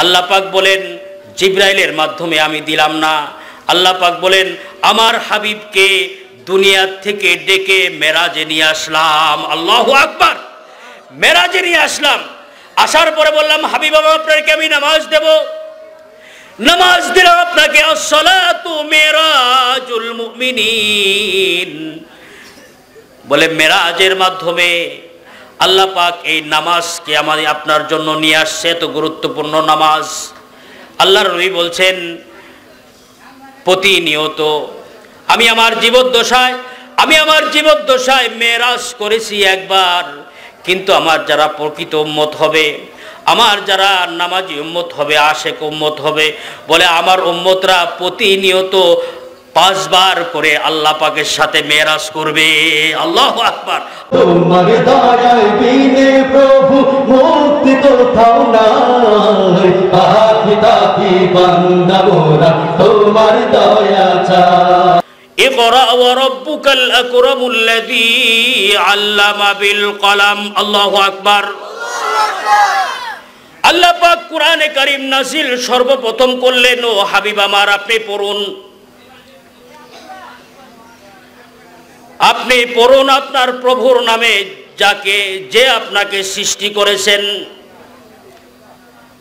আল্লাহ পাক বলেন জিবরাইলের মাধ্যমে আমি দিলাম না। আল্লাহ পাক বলেন আমার হাবিবকে দুনিয়া থেকে ডেকে মেরাজে নিয়ে আসলাম। আল্লাহু আকবার। মেরাজে নিয়ে আসলাম। আসার পরে বললাম হাবিব বাবা আপনাকে আমি নামাজ দেব। নামাজ দিলাম আপনাকে। আসসালাতু মিরাজুল মুমিনিন। বলে মেরাজের মাধ্যমে আল্লাহ পাক এই নামাজকে আমাদের আপনার জন্য নিয়ে আসছে। তো গুরুত্বপূর্ণ নামাজ। আল্লাহর নবী বলছেন প্রতিনিয়ত আমি আমার জীবদ্দশায় মেরাজ করেছি একবার, কিন্তু আমার যারা প্রকৃত উম্মত হবে, আমার যারা নামাজি উম্মত হবে, আশেক উম্মত হবে, বলে আমার উম্মতরা প্রতিনিয়ত 5 বার করে আল্লাহ পাকের সাথে মেরাজ করবে। আল্লাহু আকবার। তোমার দয়ায় বিনে প্রভু মুক্তি কোথাও নাই, আখিরাতি বান্দা মোরা তোমার দয়া চায়। ইকরা ওয়া রাব্বুকাল আকরামুল্লাযী আল্লামা বিল কলম। আল্লাহু আকবার। আল্লাহ পাক কোরআনে কারীম নাযিল সর্বপ্রথম করলেন, ও হাবিব আমার আপনি পড়ুন, আপনি পড়ুন আপনার প্রভুর নামে যে আপনাকে সৃষ্টি করেছেন।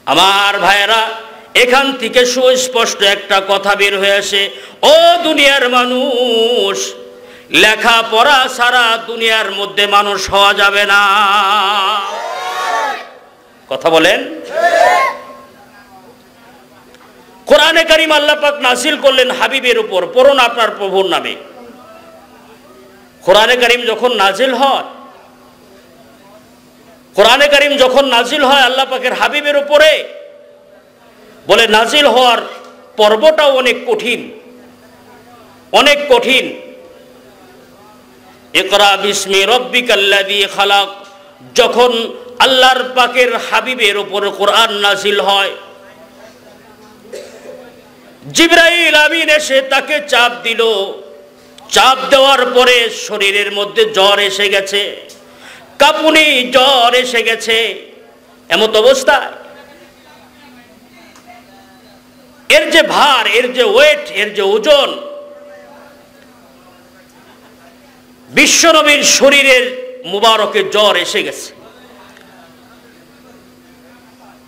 আমার ভাইয়েরা, এখান থেকে সুস্পষ্ট একটা কথা বের হয়ে আসে, ও দুনিয়ার মানুষ, লেখাপড়া ছাড়া দুনিয়ার মধ্যে মানুষ হওয়া যাবে না। কথা বলেন। কোরআনে কারীম আল্লাহ পাক নাযিল করলেন হাবিবের উপর, পড়ুন আপনার প্রভুর নামে। কোরআনে কারীম যখন নাজিল হয় আল্লাহ পাকের হাবিবের উপরে, বলে নাজিল হওয়ার পর্বটাও অনেক কঠিন। ইকরা বিসমি রাব্বিকাল্লাযী খালাক। যখন আল্লাহর পাকের হাবিবের উপর কোরআন নাজিল হয়, জিবরাইল আমিন এসে তাকে চাপ দিল। চাপ দেওয়ার পরে শরীরের মধ্যে জ্বর এসে গেছে, কাঁপুনি, জ্বর এসে গেছে। এমত অবস্থায় এর যে ভার, এর যে ওয়েট, এর যে ওজন, বিশ্বনবীর শরীরের মুবারকে জ্বর এসে গেছে।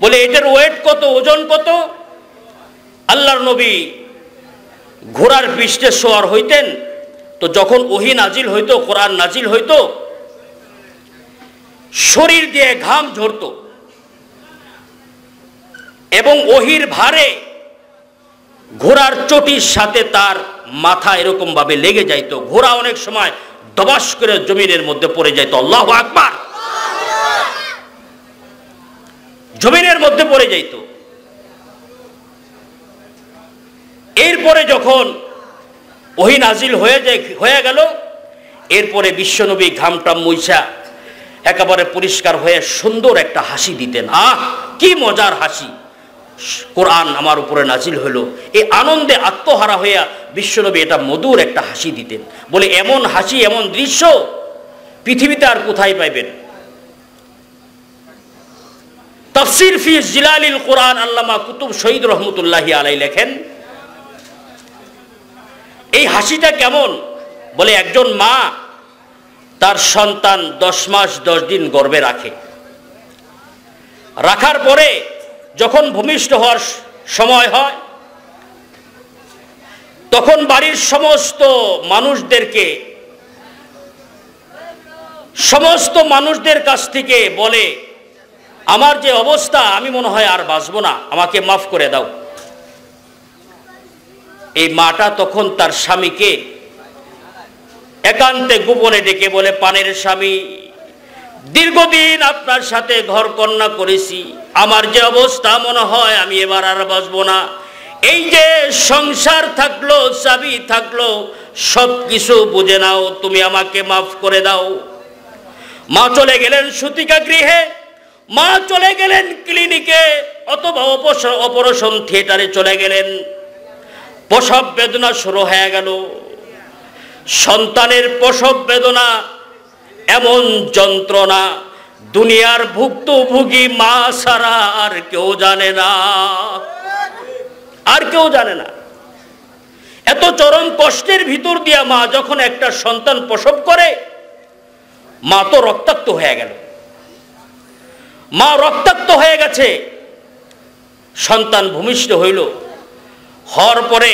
বলে এটার ওয়েট কত, ওজন কত? আল্লাহর নবী ঘোড়ার পৃষ্ঠে সওয়ার হইতেন, তো যখন ওহী নাজিল হইতো, কোরআন নাজিল হইতো, শরীর দিয়ে ঘাম ঝরতো এবং ওহীর ভারে ঘোড়ার চটির সাথে তার মাথা এরকম ভাবে লেগে যাইতো। ঘোড়া অনেক সময় দবাস করে জমিনের মধ্যে পড়ে যাইতো। আল্লাহু আকবার। জমিনের মধ্যে পড়ে যাইতো। এরপরে যখন ওহী নাজিল হয়ে গেল, এরপরে বিশ্বনবী ঘামটা মুইছা একেবারে পরিষ্কার হয়ে সুন্দর একটা হাসি দিতেন। কি মজার হাসি! কোরআন আমার উপরে নাজিল হলো, এই আনন্দে আত্মহারা হইয়া বিশ্বনবী এটা মধুর একটা হাসি দিতেন। বলে এমন হাসি, এমন দৃশ্য পৃথিবীতে আর কোথায় পাইবেন? তাফসীর ফি জিলালিল কোরআন আল্লামা কুতুব শহীদ রহমতুল্লাহি আলাইহি লেখেন, এই হাসিটা কেমন? বলে একজন মা তার সন্তান 10 মাস 10 দিন গর্ভে রাখার পরে যখন ভূমিষ্ঠ হওয়ার সময় হয়, তখন বাড়ির সমস্ত মানুষদের কাছ থেকে বলে, আমার যে অবস্থা, আমি মনে হয় আর বাঁচব না, আমাকে মাফ করে দাও। এই মাটা তখন তার স্বামীকে একান্তে গোপনে ডেকে বলে, পানের স্বামী, দীর্ঘদিন আপনার সাথে ঘর কন্যা করেছি, আমার যে অবস্থা, মনে হয় আমি এবার আর বাঁচব না। এই যে সংসার থাকলো, চাবি থাকলো, সব কিছু বুঝে নাও, তুমি আমাকে মাফ করে দাও। মা চলে গেলেন সুতিকা গৃহে, মা চলে গেলেন ক্লিনিকে অথবা অপারেশন থিয়েটারে চলে গেলেন। প্রসব বেদনা শুরু হয়ে গেল। সন্তানের প্রসব বেদনা এমন যন্ত্রণা, দুনিয়ার ভুক্তভোগী মা ছাড়া আর কেউ জানে না, আর কেউ জানে না। এত চরম কষ্টের ভিতর দিয়া মা যখন একটা সন্তান প্রসব করে, মা তো রক্তাক্ত হয়ে গেল, মা রক্তাক্ত হয়ে গেছে। সন্তান ভূমিষ্ঠ হইল, হওয়ার পরে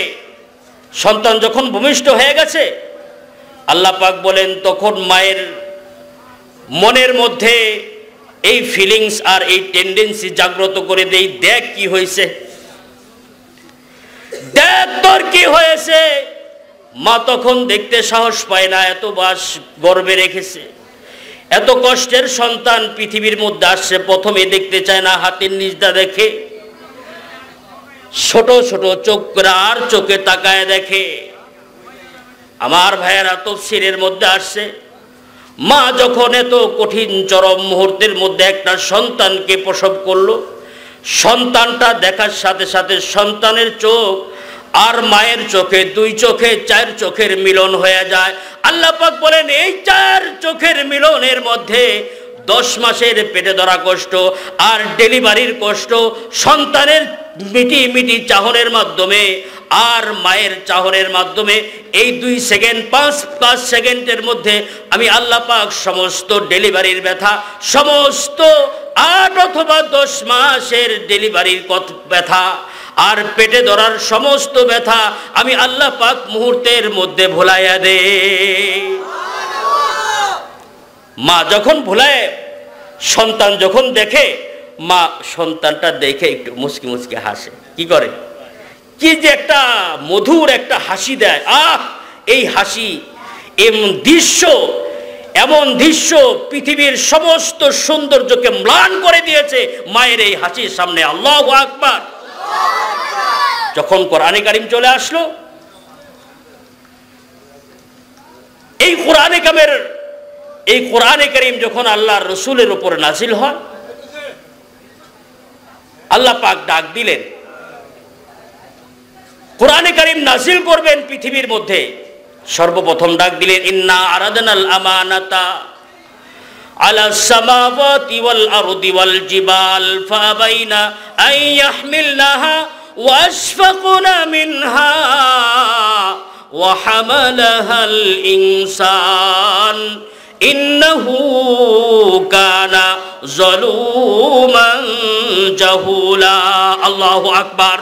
সন্তান যখন ভূমিষ্ঠ হয়ে গেছে, আল্লাহ পাক বলেন তখন মায়ের মনের মধ্যে এই ফিলিংস আর এই টেন্ডেন্সি জাগ্রত করে দেই, দেখ কি হয়েছে, দেখ তোর কি হয়েছে। মা তখন দেখতে সাহস পায় না, এত মাস গর্ভে রেখেছে, এত কষ্টের সন্তান পৃথিবীর মধ্যে আসছে, প্রথমে দেখতে চায় না, হাতের নিচটা দেখে, ছোট ছোট চোখ করে আর চোখে তাকায় দেখে। আমার ভাইয়েরা তাফসীরের মধ্যে আসছে, মা যখন এত কঠিন চরম মুহূর্তের মধ্যে একটা সন্তানকে প্রসব করলো, সন্তানটা দেখার সাথে সাথে সন্তানের চোখ আর মায়ের চোখে, দুই চোখে চার চোখের মিলন হয়ে যায়। আল্লাহ পাক বলেন এই চার চোখের মিলনের মধ্যে 10 মাসের পেটে ধরা কষ্ট আর ডেলিভারির কষ্ট, সন্তানের মিটি মিটি চাহনের মাধ্যমে আর মায়ের চাহনের মাধ্যমে, এই 2 সেকেন্ড 5 সেকেন্ডের মধ্যে আমি আল্লাহ পাক সমস্ত ডেলিভারির ব্যথা, সমস্ত 8 অথবা 10 মাসের ডেলিভারির ব্যথা আর পেটে ধরার সমস্ত ব্যথা আমি আল্লাহ পাক মুহূর্তের মধ্যে ভুলাইয়া দে। মা যখন ভুলায়, সন্তান যখন দেখে, মা সন্তানটা দেখে একটু মুচকি মুচকি হাসে। কি করে? কি যে একটা মধুর একটা হাসি দেয়। এই হাসি, এমন দৃশ্য পৃথিবীর সমস্ত সৌন্দর্যকে ম্লান করে দিয়েছে মায়ের এই হাসির সামনে। আল্লাহু আকবার। যখন কোরআনে কারীম চলে আসলো, এই কোরআনে কারীম যখন আল্লাহর রাসূলের উপর নাজিল হয়, আল্লাহ পাক ডাক দিলেন, কোরআনে কারীম নাজিল করবেন পৃথিবীর মধ্যে। সর্বপ্রথম ডাক দিলেন, ইন্না আরাদনাল আমানাতা আলাস সামাওয়াতি ওয়াল আরদি ওয়াল জিবাল ফাবাইনা আন ইয়াহমিলনাহা ওয়াশফাকনা মিনহা ওয়া হামালাহাল ইনসান ইন্নাহু কানা যালুমান জাহুলা। আল্লাহু আকবার।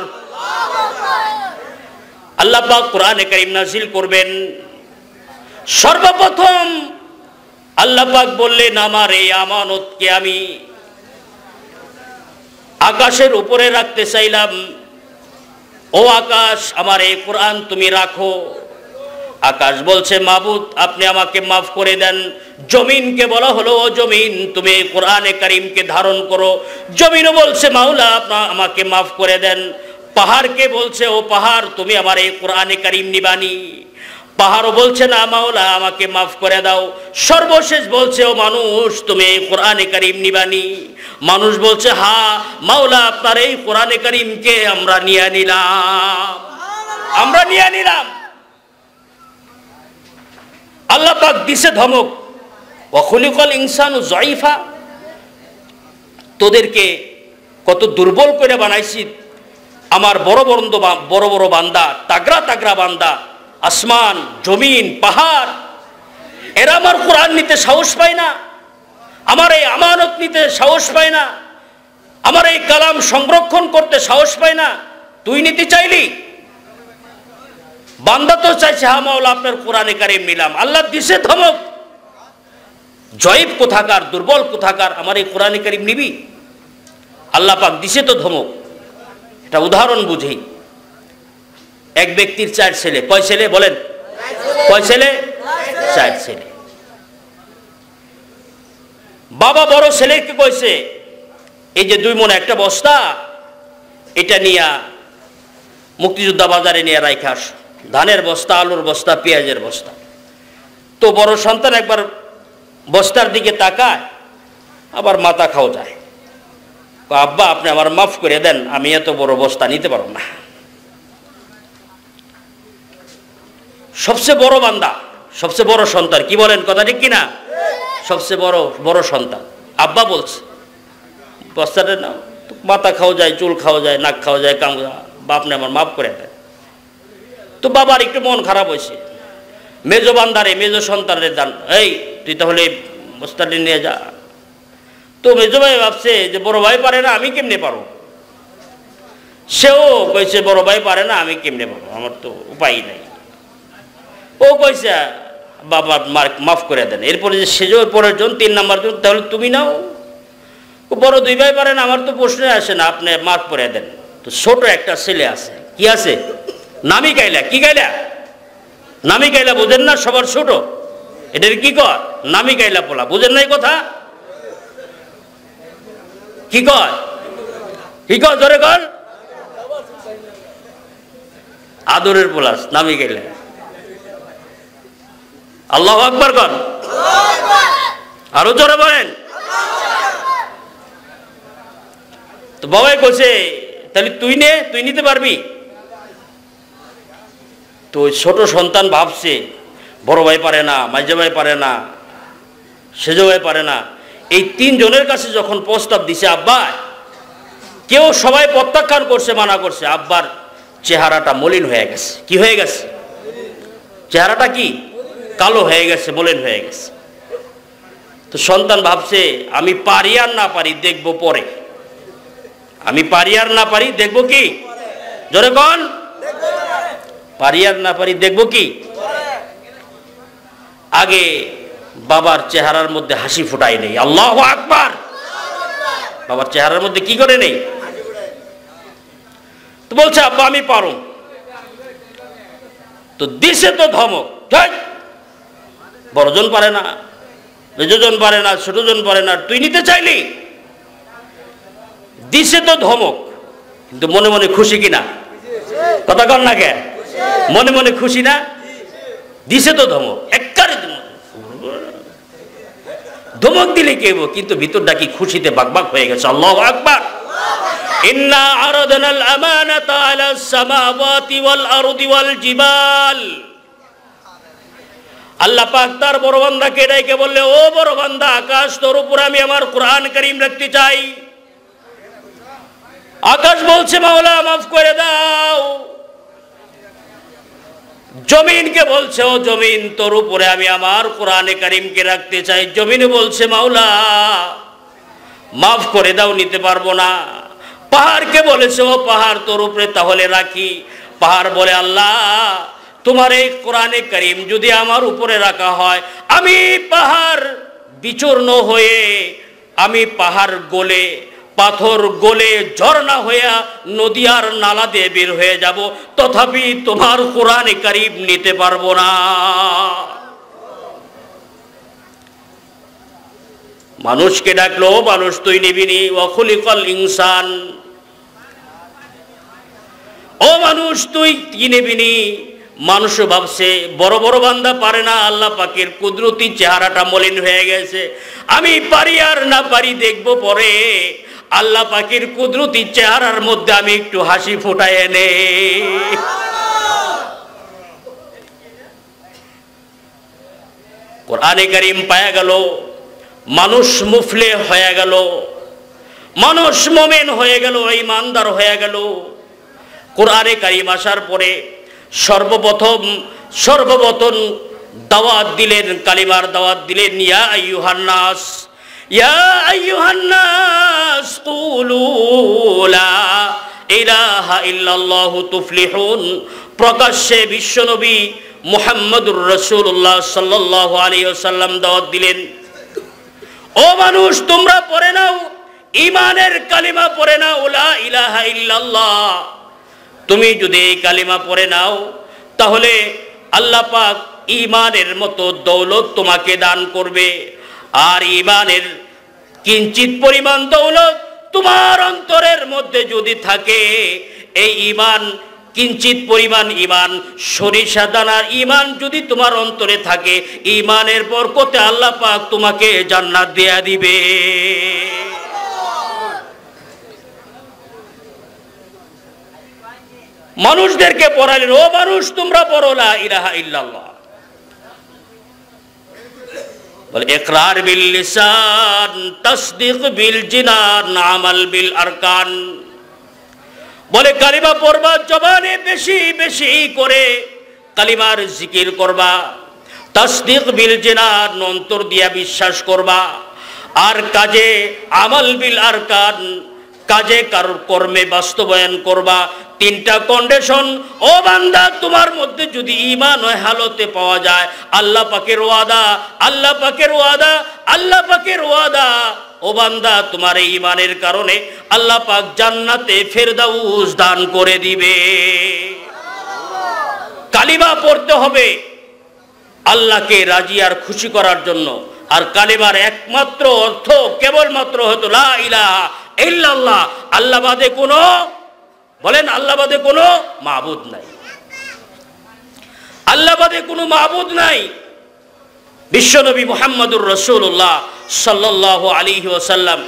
আল্লাহ পাক কোরআনে কারীম নাযিল করবেন। সর্বপ্রথম আল্লাহ পাক বললেন, আমার এই আমানতকে আমি আকাশের উপরে রাখতে চাইলাম। ও আকাশ, আমার এই কোরআন তুমি রাখো। আকাশ বলছে, মাবুদ আপনি আমাকে মাফ করে দেন। জমিনকে বলা হলো, ও জমিন তুমি কোরআনে কারীমকে ধারণ করো। জমিনও বলছে, মাওলা আমাকে মাফ করে দেন। পাহাড়কে বলছে, ও পাহাড় তুমি আমার এই কোরআনে কারীম নিবানি। পাহাড়ও বলছে, না মাওলা আমাকে মাফ করে দাও। সর্বশেষ বলছে, ও মানুষ তুমি এই কোরআনে কারীম নিবানি। মানুষ বলছে, হ্যাঁ মাওলা আপনার এই কোরআনে কারীমকে আমরা নিয়ে নিলাম। আল্লাহ পাক দিছে ধমক, ওয়া খুলিকাল ইনসানু যায়ীফা, তোদেরকে কত দুর্বল করে বানাইছি। আমার বড় বড় বান্দা, তাগড়া বান্দা, আসমান জমিন পাহাড়, এরা আমার কোরআন নিতে সাহস পায় না, আমার এই আমানত নিতে সাহস পায় না, আমার এই কালাম সংরক্ষণ করতে সাহস পায় না। তুই নিতে চাইলি? বান্দা তো চাইছে, হ্যাঁ মাওলা আপনার কোরআনে কারীম নিলাম। আল্লাহ দিছে ধমক, জয়ীব কোথাকার, দুর্বল কোথাকার, আমার এই কোরআনে কারীম নিবি? আল্লাহ পাক দিছে তো ধমক। এটা উদাহরণ বুঝি। এক ব্যক্তির 4 ছেলে। কয় ছেলে বলেন? কয় ছেলে? 4 ছেলে। বাবা বড় ছেলেকে কইছে, এই যে 2 মণ একটা বস্তা, এটা নিয়া মুক্তিযোদ্ধা বাজারে নিয়ে রাইখা আস। ধানের বস্তা, আলুর বস্তা, পেঁয়াজের বস্তা। তো বড় সন্তান একবার বস্তার দিকে তাকায়, আবার মাথা খাও যায়। আব্বা আপনি আমার মাফ করে দেন, আমি এত বড় বস্তা নিতে পারব না। সবচেয়ে বড় বান্দা, সবচেয়ে বড় সন্তান, কি বলেন কথা ঠিক কিনা? সবচেয়ে বড় সন্তান আব্বা বলছে বস্তাটা নাও, মাথা খাওয়া যায়, চুল খাওয়া যায়, নাক খাওয়া যায়, কাম, বাপ নে আমার মাফ করে দেয়। তো বাবার একটু মন খারাপ হয়েছে, মেজো বান্দারে মেজো সন্তানের দান, এই তুই তাহলে বস্তাটি নিয়ে যা। তো মেজো ভাই ভাবছে যে বড় ভাই পারে না, আমি কেমনে পারো। সেও কইছে বড় ভাই পারে না, আমি কেমনে পারবো, আমার তো উপায় নাই। ও কইছে বাবা মাফ করে দেন। এরপরে যে সেজো পরের জন 3 নাম্বার জন, তাহলে তুমি নাও, বড় 2 ভাই পারেন, আমার তো প্রশ্নে আসে না, আপনি মাফ করে দেন। তো ছোট একটা ছেলে আছে, কি আছে, নামি কাইলা। কি কাইলা? নামি কাইলা বুঝেন না, সবার ছোট, এটার কি কয়? নামি কাইলা পোলা, বুঝেন নাই কথা? কি কয়? কি কয়? ধরে কর, আদরের পোলা, নামি কাইলা। আল্লাহু আকবার কর, আরো জোরে বলেন। তো বাবাই কইছে তাহলে তুই নে, তুই নিতে পারবি। তো ছোট সন্তান ভাবছে বড় ভাই পারে না, মাঝে ভাই পারে না, সেজো ভাই পারে না। এই 3 জনের কাছে যখন প্রস্তাব দিছে আব্বা, কেউ সবাই প্রত্যাখ্যান করছে, মানা করছে। আব্বার চেহারাটা মলিন হয়ে গেছে। কি হয়ে গেছে? চেহারাটা কি কালো হয়ে গেছে, মলিন হয়ে গেছে। তো সন্তান ভাবছে আমি পারি আর না পারি দেখবো পরে, আমি পারি আর না পারি দেখবো কি, জোরে কোন, পারি আর না পারি দেখবো কি। আগে বাবার চেহারার মধ্যে হাসি ফুটাই নেই। আল্লাহু আকবার। বাবার চেহারার মধ্যে কি করে নেই? তো বলছে আব্বা আমি পারো। তো দিছে তো ধমক, বড়জন পারে না, মেজজন পারে না, ছোটজন পারে না, তুই নিতে চাইলি। দিছে তো ধমক, কিন্তু মনে মনে খুশি কিনা, কথা কর না কে, মনে মনে খুশি না? দিছে তো ধমক, একবারে ধমক দিলে কেব, কিন্তু ভিতরটা কি খুশিতে বাকবাক হয়ে গেছে। আল্লাহু আকবার। ইন্না আরাদনাল আমানাতা আলাস সামাওয়াতি ওয়াল আরদি ওয়াল জিবাল। আল্লাহ পাক তার বড় বান্দাকে ডেকে বললে, ও বড় বান্দা, আকাশ তোর উপর আমি আমার কোরআন কারীম রাখতে চাই। আকাশ বলছে মাওলা মাফ করে দাও। জমিনকে বলছে, ও জমিন তোর উপরে আমি আমার কোরআনে কারীমকে রাখতে চাই। জমিন বলছে মাওলা মাফ করে দাও, নিতে পারবো না। পাহাড়কে বলেছে, ও পাহাড় তোর উপরে তাহলে রাখি। পাহাড় বলে আল্লাহ তোমার এই কোরআনে কারীম যদি আমার উপরে রাখা হয়, আমি পাহাড় বিচূর্ণ হয়ে, আমি পাহাড় গলে, পাথর গলে ঝর্ণা হইয়া নদী আর নালা দিয়ে বের হয়ে যাব, তথাপি তোমার কোরআনে কারীম নিতে পারবো না। মানুষকে ডাকলো, মানুষ তুই নিবিনি। ওয়া খুলিকাল ইনসান, ও মানুষ তুই কি নিবিনি। মানুষ ভাবছে বড় বড় বান্দা পারে না, আল্লাহ পাকের কুদরতি চেহারাটা মলিন হয়ে গেছে, আমি পারি আর না পারি দেখবো পরে। আল্লাহ পাকের কুদরতি চেহারার মধ্যে আমি একটু হাসি ফোটাই এনে। কোরআনে কারীম পায়া গেল, মানুষ মুফলে হয়ে গেল, মানুষ মুমিন হয়ে গেল, ঈমানদার হয়ে গেল। কোরআনে কারীম আসার পরে সর্বপ্রথম দাওয়াত দিলেন, কালিমার দাওয়াত দিলেন। ইয়া আইয়ুহান নাস, ইয়া আইয়ুহান নাস কুলু লা ইলাহা ইল্লাল্লাহু তুফলিহুন। প্রকাশ্যে বিশ্বনবী মুহাম্মদুর রাসূলুল্লাহ সাল্লাল্লাহু আলাইহি ওয়াসাল্লাম দাওয়াত দিলেন, ও মানুষ তোমরা পড়ে নাও ঈমানের কালিমা, পড়ে নাও লা ইলাহা ইল্লাল্লাহ। তুমি যদি এই কালিমা পড়ে নাও, তাহলে আল্লাহ পাক ঈমানের মতো দৌলত তোমাকে দান করবে। আর ঈমানের কিঞ্চিত পরিমাণ দৌলত তোমার অন্তরের মধ্যে যদি থাকে, এই ঈমান কিঞ্চিত পরিমাণ ঈমান, সরিষা দানার ঈমান যদি তোমার অন্তরে থাকে, ঈমানের বরকতে আল্লাহ পাক তোমাকে জান্নাত দেয়া দিবে। মানুষদেরকে পড়ালেন, ও মানুষ তোমরা পড়ো লা ইলাহা ইল্লাল্লাহ। বলে ইকরার বিল লিসান, তাসদীক বিল জিনান, আমাল বিল আরকান। বলে কালিমা পড়বা, জবানে বেশি বেশি করে কালিমার জিকির করবা, তাসদীক বিল জিনান, অন্তর দিয়া বিশ্বাস করবা, আর কাজে আমাল বিল আরকান, কাজে কর্মে বাস্তবায়ন করবা। তিনটা কন্ডিশন ও বান্দা তোমার মধ্যে যদি ঈমান ওই হালতে পাওয়া যায়, আল্লাহ পাকের ওয়াদা, আল্লাহ পাকের ওয়াদা, আল্লাহ পাকের ওয়াদা, ও বান্দা তোমার এই ঈমানের কারণে আল্লাহ পাক জান্নাতে ফেরদাউস দান করে দিবে। কালিমা পড়তে হবে আল্লাহকে রাজি আর খুশি করার জন্য। আর কালিমার একমাত্র অর্থ কেবলমাত্র হতো লা ইলাহা ইল্লাল্লাহ, আল্লাহ বাদে কোনো, বলেন আল্লাহ বাদে কোনো মাবুদ নাই, আল্লাহ বাদে কোনো মাবুদ নাই। বিশ্বনবী মুহাম্মদুর রাসূলুল্লাহ সাল্লাল্লাহু আলাইহি ওয়াসাল্লাম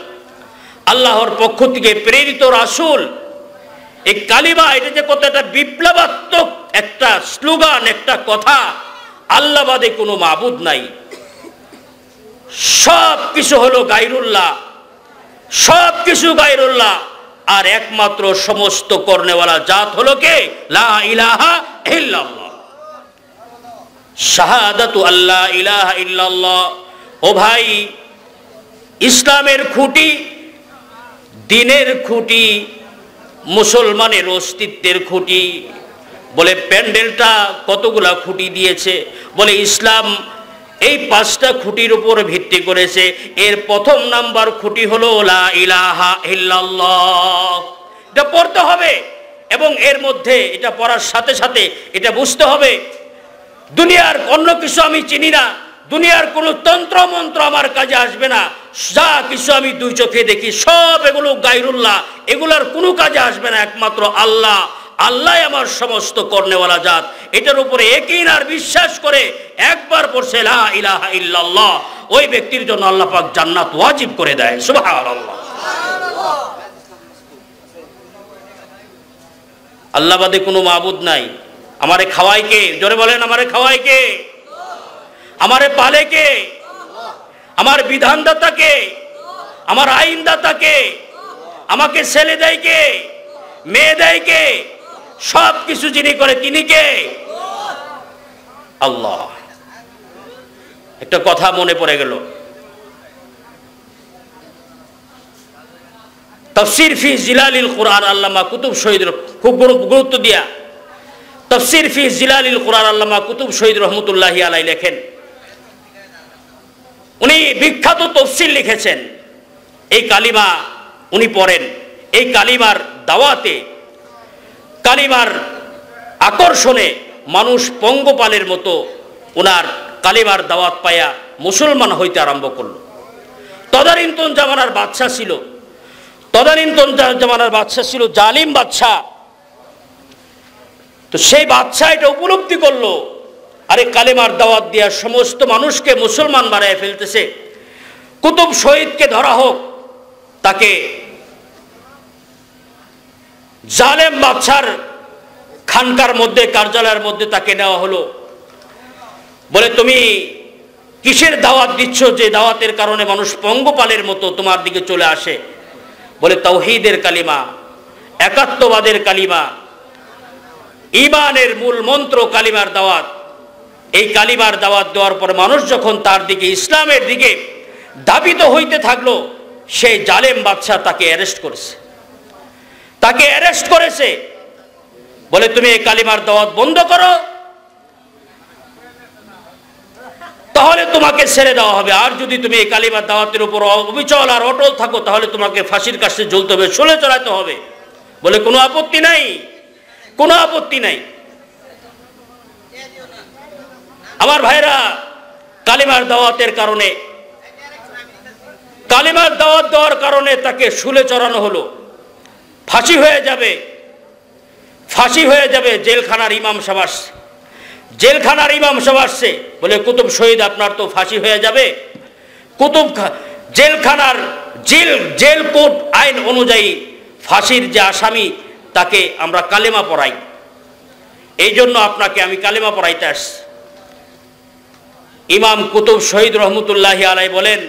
আল্লাহর পক্ষ থেকে প্রেরিত রাসূল। এই কালিমা এটা যে কত একটা বিপ্লবাত্মক একটা স্লোগান, একটা কথা, আল্লাহ বাদে কোনো মাবুদ নাই, সব কিছু হলো গায়রুল্লাহ, সব কিছু গায়রুল্লাহ, আর একমাত্র সমস্ত করনেওয়ালা জাত হলো কে? লা ইলাহা ইল্লাল্লাহ, শাহাদাতু আল্লাহ ইলাহা ইল্লাল্লাহ। ও ভাই, ইসলামের খুঁটি, দ্বীনের খুঁটি, মুসলমানের অস্তিত্বের খুঁটি। বলে প্যান্ডেলটা কতগুলা খুঁটি দিয়েছে? বলে ইসলাম এই 5টা খুঁটির উপর ভিত্তি করেছে। এর প্রথম নাম্বার খুঁটি হলো লা ইলাহা ইল্লাল্লাহ। এটা পড়তে হবে, এবং এর মধ্যে এটা পড়ার সাথে সাথে এটা বুঝতে হবে দুনিয়ার অন্য কিছু আমি চিনি না, দুনিয়ার কোনো তন্ত্র মন্ত্র আমার কাজে আসবে না, যা কিছু আমি 2 চোখে দেখি সব এগুলো গায়রুল্লাহ, এগুলার কোনো কাজে আসবে না, একমাত্র আল্লাহ, আল্লাহ আমার সমস্ত করনেওয়ালা জাত। এটার উপরে ইয়াকিন আর বিশ্বাস করে একবার পড়ছে লা ইলাহা ইল্লাল্লাহ, ওই ব্যক্তির জন্য আল্লাহ পাক জান্নাত ওয়াজিব করে দেয়। সুবহানাল্লাহ। আল্লাহ বাদে কোনো মাবুদ নাই। আমারে খাওয়ায় কে? জোরে বলেন, আমারে খাওয়ায় কে? আমারে পালে কে? আমার বিধানদাতা কে? আমার আইনদাতা কে? আমাকে ছেলে দেয় কে? মেয়ে দেয় কে? সব কিছু যিনি করে তিনি কে? আল্লাহ। একটা কথা মনে পড়ে গেল, তাফসীর ফি জিলালিল কুরআন, আল্লামা কুতুব শহীদ খুব গুরুত্ব দিয়া তাফসীর ফি জিলালিল কুরআন আল্লামা কুতুব শহীদ রহমতুল্লাহি আলাইহি লেখেন। উনি বিখ্যাত তাফসীর লিখেছেন। এই কালিমা উনি পড়েন, এই কালিমার দাওয়াতে, কালিমার আকর্ষণে মানুষ পঙ্গপালের মতো ওনার কালিমার দাওয়াত পায়া মুসলমান হইতে আরম্ভ করল। তদানীন্তন জামানার বাদশা ছিল, তদানীন্তন জামানার বাদশা ছিল জালিম বাদশা। তো সেই বাদশা এটা উপলব্ধি করলো, আরে কালিমার দাওয়াত দিয়া সমস্ত মানুষকে মুসলমান বানায় ফেলতেছে, কুতুব শহীদকে ধরা হোক। তাকে জালেম বাদশার খানকার মধ্যে, কার্যালয়ের মধ্যে তাকে নেওয়া হলো। বলে তুমি কিসের দাওয়াত দিচ্ছ যে দাওয়াতের কারণে মানুষ পঙ্গপালের মতো তোমার দিকে চলে আসে? বলে তাওহীদের কালিমা, একাত্মবাদের কালিমা, ঈমানের মূল মন্ত্র কালিমার দাওয়াত। এই কালিমার দাওয়াত দেওয়ার পর মানুষ যখন তার দিকে, ইসলামের দিকে ধাবিত হইতে থাকলো, সেই জালেম বাদশা তাকে অ্যারেস্ট করেছে, তাকে অ্যারেস্ট করেছে। বলে তুমি এই কালিমার দাওয়াত বন্ধ করো, তাহলে তোমাকে ছেড়ে দেওয়া হবে, আর যদি তুমি এই কালিমার দাওয়াতের উপর অবিচল আর অটল থাকো তাহলে তোমাকে ফাঁসির কাছে ঝুলতে হবে, শুলে চড়াতে হবে। বলে কোনো আপত্তি নাই, কোনো আপত্তি নাই। আমার ভাইরা, কালিমার দাওয়াতের কারণে, কালিমার দাওয়াত দেওয়ার কারণে তাকে শুলে চড়ানো হলো, ফাঁসি হয়ে যাবে, ফাঁসি হয়ে যাবে। জেলখানার ইমাম সাহেব আসছে, জেলখানার ইমাম সাহেব আসছে। বলে কুতুব শহীদ আপনার তো ফাঁসি হয়ে যাবে। কুতুব জেলখানার জেল কোড আইন অনুযায়ী ফাঁসির যে আসামি তাকে আমরা কালেমা পড়াই, এই জন্য আপনাকে আমি কালেমা পড়াইতে আসছি। ইমাম কুতুব শহীদ রহমতুল্লাহি আলাই বলেন,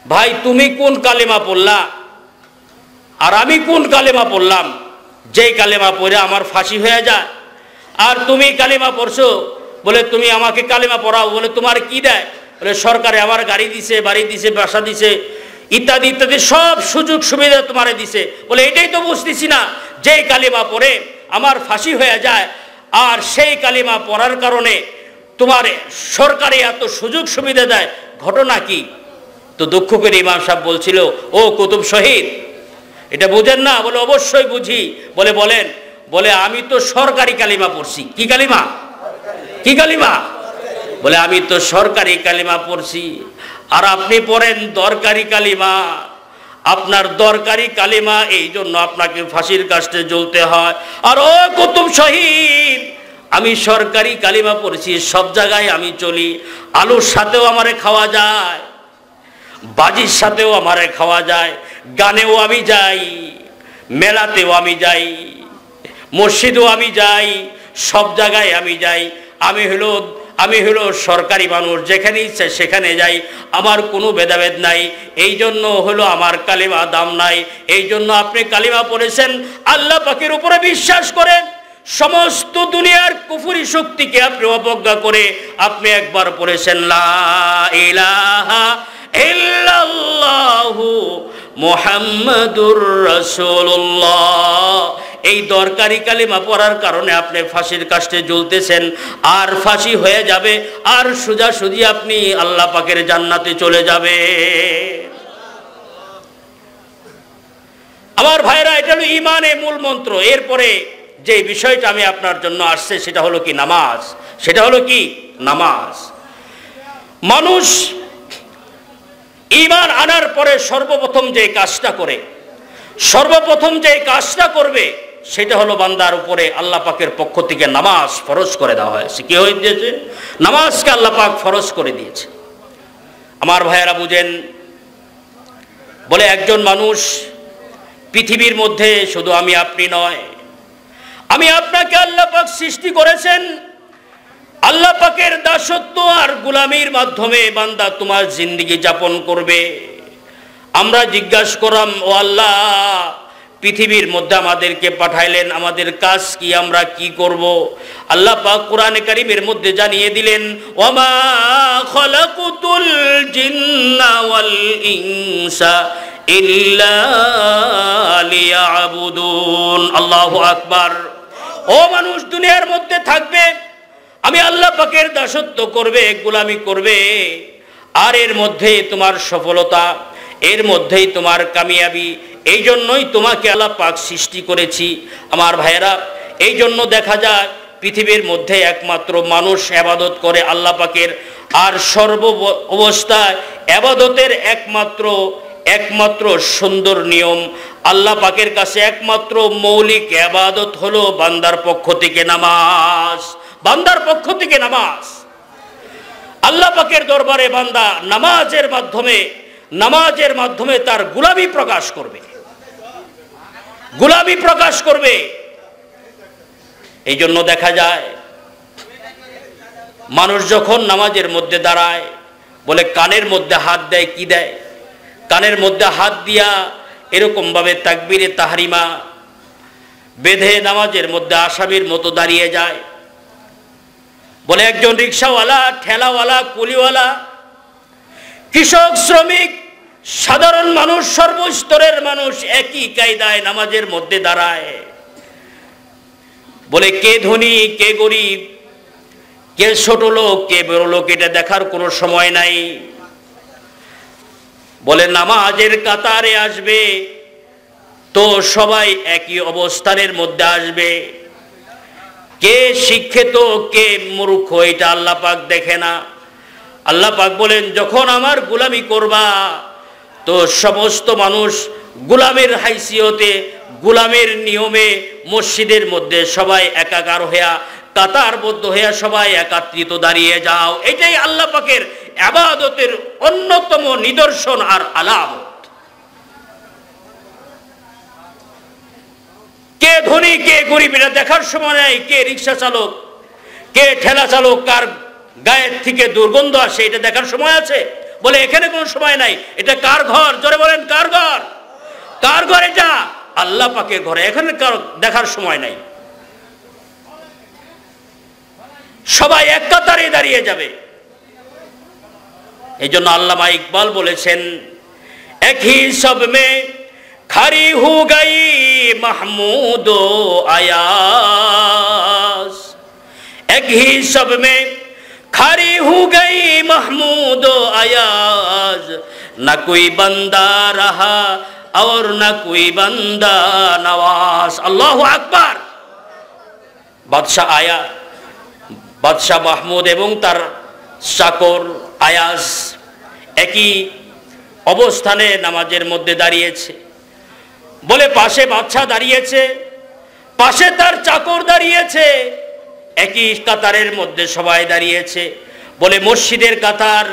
ভাই তুমি কোন কালেমা পড়লা আর আমি কোন কালেমা পড়লাম? যেই কালেমা পড়ে আমার ফাঁসি হয়ে যায়, আর তুমি কালেমা পড়ছো, বলে তুমি আমাকে কালেমা পড়াও, বলে তোমার কি দেয়? বলে সরকারে আমার গাড়ি দিছে, বাড়ি দিছে, বাসা দিছে, ইত্যাদি ইত্যাদি সব সুযোগ সুবিধা তোমারে দিছে। বলে এটাই তো বুঝতেছি না, যেই কালেমা পড়ে আমার ফাঁসি হয়ে যায়, আর সেই কালেমা পড়ার কারণে তোমার সরকারে এত সুযোগ সুবিধা দেয়, ঘটনা কি? তো দুঃখ করে ইমাম সাহেব বলছিল, ও কুতুব শহীদ, এটা বুঝেন না? বলে অবশ্যই বুঝি। বলে বলেন? বলে আমি তো সরকারি কালিমা পড়ছি। কি কালিমা? কি কালিমা? বলে আমি তো সরকারি কালিমা পড়ছি, আর আপনি পড়েন দরকারি কালিমা। আপনার দরকারি কালিমা, এই জন্য আপনাকে ফাঁসির কাস্টে জ্বলতে হয়। আর ও কুতুব শহীদ, আমি সরকারি কালিমা পড়ছি, সব জায়গায় আমি চলি, আলুর সাথেও আমারে খাওয়া যায়, বাজির সাথেও আমারে খাওয়া যায়, গানেও আমি যাই, মেলাতেও আমি যাই, মসজিদেও আমি যাই, সব জায়গায় আমি যাই। আমি হলো সরকারি মানুষ, যেখানে ইচ্ছে সেখানে যাই, আমার কোনো ভেদাভেদ নাই। এই জন্য হলো আমার কালিমা দাম নাই। এই জন্য আপনি কালিমা পড়েছেন, আল্লাহ পাকের উপরে বিশ্বাস করেন, সমস্ত দুনিয়ার কুফরি শক্তিকে আপনি অবজ্ঞা করে আপনি একবার পড়েছেন লা ইলাহা ইল্লাল্লাহু মুহাম্মাদুর রাসূলুল্লাহ। এই দরকারি কালিমা পড়ার কারণে আপনি ফাঁসির কাস্টে ঝুলতেছেন, আর ফাঁসি হয়ে যাবে, আর সোজাসুজি আপনি আল্লাহ পাকের জান্নাতে চলে যাবে। আমার ভাইরা, এটা হলো ঈমানের মূল মন্ত্র। এরপরে যে বিষয়টা আমি আপনার জন্য আসছে সেটা হলো কি? নামাজ। সেটা হলো কি? নামাজ। মানুষ ঈমান আনার পরে সর্বপ্রথম যে কাজটা করবে সেটা হলো বান্দার উপরে আল্লাহ পাকের পক্ষ থেকে নামাজ ফরজ করে দেওয়া হয়েছে। কি হয়ে দিয়েছে? নামাজকে আল্লাহ পাক ফরজ করে দিয়েছে। আমার ভাইয়েরা বুঝেন, বলে একজন মানুষ পৃথিবীর মধ্যে শুধু আমি আপনি নয়, আমি আপনাকে আল্লাহ পাক সৃষ্টি করেছেন, আল্লাহ পাকের দাসত্ব আর গোলামির মাধ্যমে বান্দা তোমার জিন্দেগি যাপন করবে। আমরা জিজ্ঞাসা করলাম, ও আল্লাহ, পৃথিবীর মধ্যে আমাদেরকে পাঠাইলেন, আমাদের কাজ কি, আমরা কি করব? আল্লাহ পাক কোরআনে কারীমের মধ্যে জানিয়ে দিলেন, ওয়ামা খালাকুতুল জিন্না ওয়াল ইনসা ইল্লা লিয়াবুদুন। আল্লাহু আকবার। ও মানুষ দুনিয়ার মধ্যে থাকবে, আমি আল্লাহ পাকের দাসত্ব করবে, গোলামি করবে, আর এর মধ্যে তোমার সফলতা, এর মধ্যেই তোমার কামিয়াবি। এই জন্যই তোমাকে আল্লাহ পাক সৃষ্টি করেছি। আমার ভাইয়েরা, এই জন্য দেখা যায় পৃথিবীর মধ্যে একমাত্র মানুষ ইবাদত করে আল্লাহ পাকের, আর সর্ব অবস্থায় ইবাদতের একমাত্র সুন্দর নিয়ম, আল্লাহ পাকের কাছে একমাত্র মৌলিক ইবাদত হলো বান্দার পক্ষ থেকে নামাজ। বান্দার পক্ষ থেকে নামাজ। আল্লাহ পাকের দরবারে বান্দা নামাজের মাধ্যমে তার গোলামি প্রকাশ করবে। এই জন্য দেখা যায় মানুষ যখন নামাজের মধ্যে দাঁড়ায়, বলে কানের মধ্যে হাত দেয়। কি দেয়? কানের মধ্যে হাত দিয়া এরকম ভাবে তাকবীরে তাহরিমা বেঁধে নামাজের মধ্যে আসামির মতো দাঁড়িয়ে যায়। বলে একজন রিক্সাওয়ালা, ঠেলাওয়ালা, কুলিওয়ালা, কৃষক, শ্রমিক, সাধারণ মানুষ, সর্বস্তরের মানুষ একই কায়দায় নামাজের মধ্যে দাঁড়ায়। বলে কে ধনী, কে গরিব, কে ছোট লোক, কে বড় লোক, এটা দেখার কোনো সময় নাই। বলে নামাজের কাতারে আসবে তো সবাই একই অবস্থানের মধ্যে আসবে। কে শিক্ষিত, কে মূর্খ, এটা আল্লাহ পাক দেখে না। আল্লাহ পাক বলেন, যখন আমার গোলামি করবা তো সমস্ত মানুষ গোলামের হাইসিয়তে, গোলামের নিয়মে মসজিদের মধ্যে সবাই একাকার হইয়া, কাতারবদ্ধ হইয়া সবাই একত্রিত দাঁড়িয়ে যাও। এটাই আল্লাহ পাকের ইবাদতের অন্যতম নিদর্শন আর আলামত। কে ধনী, কে গরিব, এটা দেখার সময় নাই। কে রিক্সা চালক, কে ঠেলা চালক, কার গায়ের থেকে দুর্গন্ধ আসে, এটা দেখার সময় আছে? বলে এখানে কোনো সময় নাই। এটা কার ঘর? জোরে বলেন কার ঘর? কার ঘর এটা? আল্লাহ পাকের ঘরে, এখানে কার দেখার সময় নাই। সবাই এক কাতারে দাঁড়িয়ে যাবে। এই জন্য আল্লামা ইকবাল বলেছেন, এক হি সব মে খারি হু গাই মাহমুদ ও আয়াস, এক হি সব মে খারি হু গাই মাহমুদ ও আয়াজ, না কোই বান্দা রাহা और न कोई बंदा नवाज। अल्लाह আকবার। বাদশাহ আয়া, বাদশাহ মাহমুদ এবং তার চাকর আয়াজ একই অবস্থানে নামাজের মধ্যে দাঁড়িয়েছে। বলে পাশে বাদশাহ দাঁড়িয়েছে, পাশে তার চাকর দাঁড়িয়েছে, একই কাতারের মধ্যে সবাই দাঁড়িয়েছে। বলে মসজিদের কাতার,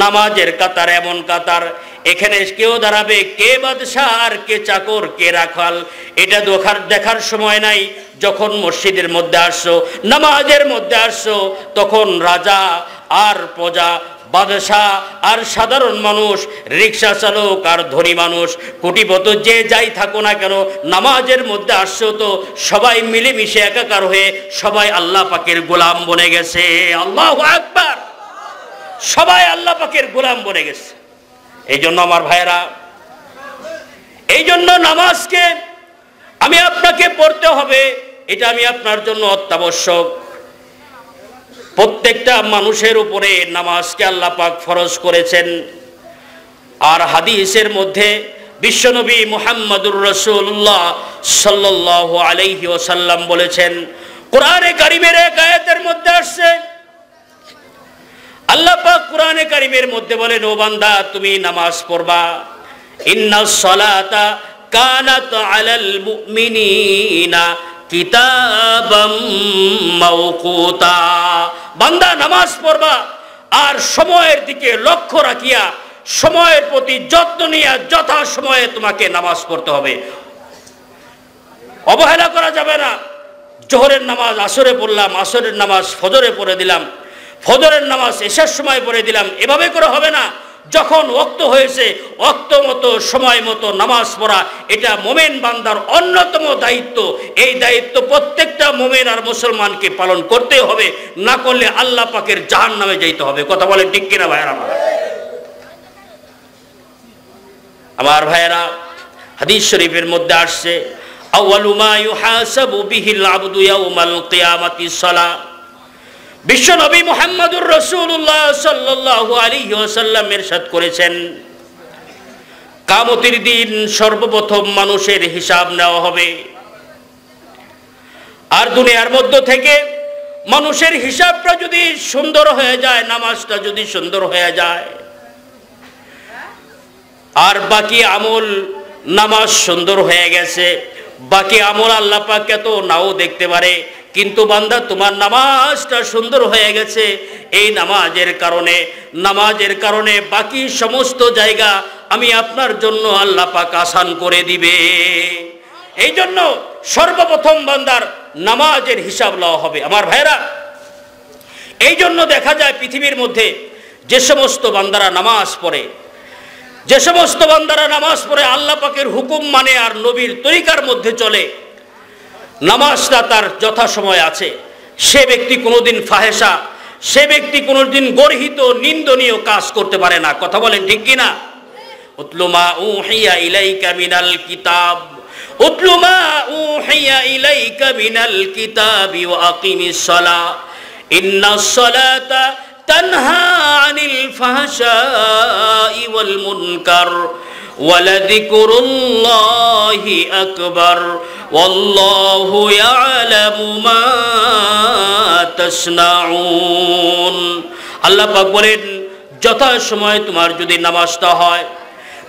নামাজের কাতার এমন কাতার, এখানে কেউ দাঁড়াবে কে বাদশাহ আর কে চাকর, কে রাখাল, এটা দেখার সময় নাই। যখন মসজিদের মধ্যে আসছো, নামাজের মধ্যে আসছো, তখন রাজা আর প্রজা, বাদশাহ আর সাধারণ মানুষ, রিক্সা চালক আর ধনী মানুষ, কোটিপতি যে যাই থাকো না কেন, নামাজের মধ্যে আসছো তো সবাই মিলেমিশে একাকার হয়ে সবাই আল্লাহ পাকের গোলাম বনে গেছে। আল্লাহু আকবার। সবাই আল্লাহ পাকের গোলাম বনে গেছে। এই জন্য আমার ভাইয়েরা, এই জন্য নামাজকে আমি আপনাকে পড়তে হবে, এটা আমি আপনার জন্য অত্যাবশ্যক। প্রত্যেকটা মানুষের উপরে নামাজকে আল্লাহ পাক ফরজ করেছেন। আর হাদিসের মধ্যে বিশ্বনবী মুহাম্মদুর রাসূলুল্লাহ সাল্লাল্লাহু আলাইহি ওয়াসাল্লাম বলেছেন, কোরআনে কারীমের এক আয়াতের মধ্যে আসছে, আল্লাহ পাক কোরআনে কারীমের মধ্যে বলেন, ও বান্দা তুমি নামাজ পড়বা, ইন্নাস সালাতা কানাত আলাল মুমিনিনা কিতাবাম মাওকুতা। বান্দা নামাজ পড়বা আর সময়ের দিকে লক্ষ্য রাখিয়া, সময়ের প্রতি যত্ন নিয়ে যথা সময়ে তোমাকে নামাজ পড়তে হবে। অবহেলা করা যাবে না। জোহরের নামাজ আসরে পড়লাম, আসরের নামাজ ফজরে পড়ে দিলাম, ফজরের নামাজ এশার সময় পড়ে দিলাম, এভাবে করে হবে না। যখন ওয়াক্ত হয়েছে ওয়াক্ত মতো সময় মতো নামাজ পড়া, এটা মোমেন বান্দার অন্যতম দায়িত্ব। এই দায়িত্ব প্রত্যেকটা মোমেন আর মুসলমানকে পালন করতে হবে, না করলে আল্লাহ পাকের জাহান্নামে যাইতে হবে। কথা বলেন ঠিক কিনা ভাইয়েরা? আমার ভাইয়েরা, হাদিস শরীফের মধ্যে আসছে, আউয়ালু মা ইউহাসাবু বিহিল আবদু ইয়াউমাল কিয়ামাতিস সালাহ। বিশ্ব নবী মুহাম্মদুর রাসূলুল্লাহ সাল্লাল্লাহু আলাইহি ওয়াসাল্লাম ইরশাদ করেছেন, কিয়ামতের দিন সর্বপ্রথম মানুষের হিসাব নেওয়া হবে। আর দুনিয়ার মধ্য থেকে মানুষের হিসাবটা যদি সুন্দর হয়ে যায়, নামাজটা যদি সুন্দর হয়ে যায়, আর বাকি আমল, নামাজ সুন্দর হয়ে গেছে, বাকি আমল আল্লাহ পাক তো নাও দেখতে পারে, কিন্তু বান্দা তোমার নামাজটা সুন্দর হয়ে গেছে, এই নামাজের কারণে বাকি সমস্ত জায়গা আমি আপনার জন্য আল্লাহ পাক আসান করে দিবে। এই জন্য সর্বপ্রথম বান্দার নামাজের হিসাব লওয়া হবে। আমার ভাইরা, এই জন্য দেখা যায় পৃথিবীর মধ্যে যে সমস্ত বান্দারা নামাজ পড়ে, যে সমস্ত বান্দারা নামাজ পড়ে আল্লাহ পাকের হুকুম মানে আর নবীর তরিকার মধ্যে চলে, নামাজটা তার যথাসময় আছে, সে ব্যক্তি কোনোদিন ফাহেসা, সে ব্যক্তি কোনোদিন গর্হিত নিন্দনীয় কাজ করতে পারে না। কথা বলেন ঠিক কিনা? উতলু মা উহিয়া ইলাইকা মিনাল কিতাব, উতলু মা উহিয়া ইলাইকা মিনাল কিতাবি ওয়া আকিমিস সালাহ, ইন্নাস সালাতা তানহা আনিল ফাহশাই ওয়াল মুনকার ওয়ালাযিকরুল্লাহি আকবার ওয়াল্লাহু ইয়ালামু মা তাসনাউন। আল্লাহ পাক বলেন, যথা সময় তোমার যদি নামাজটা হয়,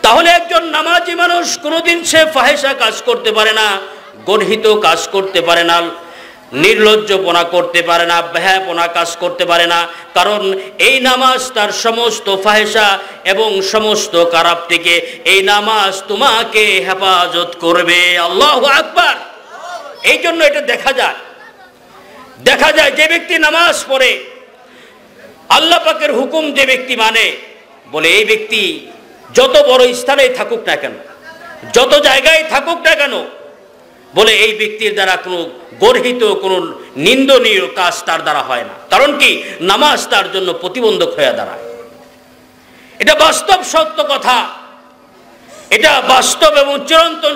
তাহলে একজন নামাজি মানুষ কোনোদিন সে ফাহেসা কাজ করতে পারে না, গর্হিত কাজ করতে পারে না, নির্লজ্জপনা করতে পারে না, বেহায়াপনা কাজ করতে পারে না। কারণ এই নামাজ তার সমস্ত ফাহেসা এবং সমস্ত খারাপ থেকে এই নামাজ তোমাকে হেফাজত করবে। আল্লাহু আকবার। এই জন্য এটা দেখা যায় যে ব্যক্তি নামাজ পড়ে, আল্লাহ পাকের হুকুম যে ব্যক্তি মানে, বলে এই ব্যক্তি যত বড় স্থানে থাকুক না কেন, যত জায়গায় থাকুক না কেন, বলে এই ব্যক্তির দ্বারা কোনো গর্হিত কোনো নিন্দনীয় কাজ তার দ্বারা হয় না। কারণ কি? নামাজ তার জন্য প্রতিবন্ধক হয়ে দাঁড়ায়। এটা বাস্তব সত্য কথা, এটা বাস্তব এবং চিরন্তন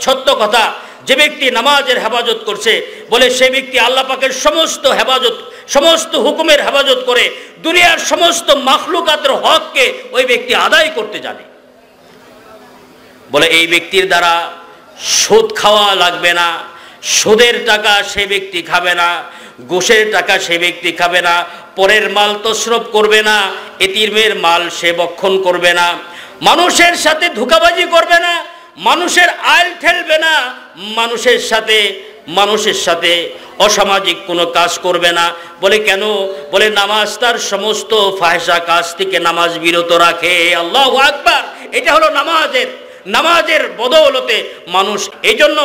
সত্য কথা। যে ব্যক্তি নামাজের হেফাজত করছে, বলে সে ব্যক্তি আল্লাহ পাকের সমস্ত হেফাজত, সমস্ত হুকুমের হেফাজত করে দুনিয়ার সমস্ত মাখলুকাতের হককে ওই ব্যক্তি আদায় করতে জানে। বলে এই ব্যক্তির দ্বারা সুদ খাওয়া লাগবে না, সুদের টাকা সে ব্যক্তি খাবে না, ঘুষের টাকা সে ব্যক্তি খাবে না, পরের মাল তসরফ করবে না, এতিমের মাল সে ভক্ষণ করবে না, মানুষের সাথে ধোঁকাবাজি করবে না, মানুষের আইল ঠেলবে না, মানুষের সাথে অসামাজিক কোনো কাজ করবে না। বলে কেন? বলে নামাজ তার সমস্ত ফাহিশা কাজ থেকে নামাজ বিরত রাখে। আল্লাহু আকবার। এটা হলো নামাজের বদৌলতে মানুষ। এই জন্য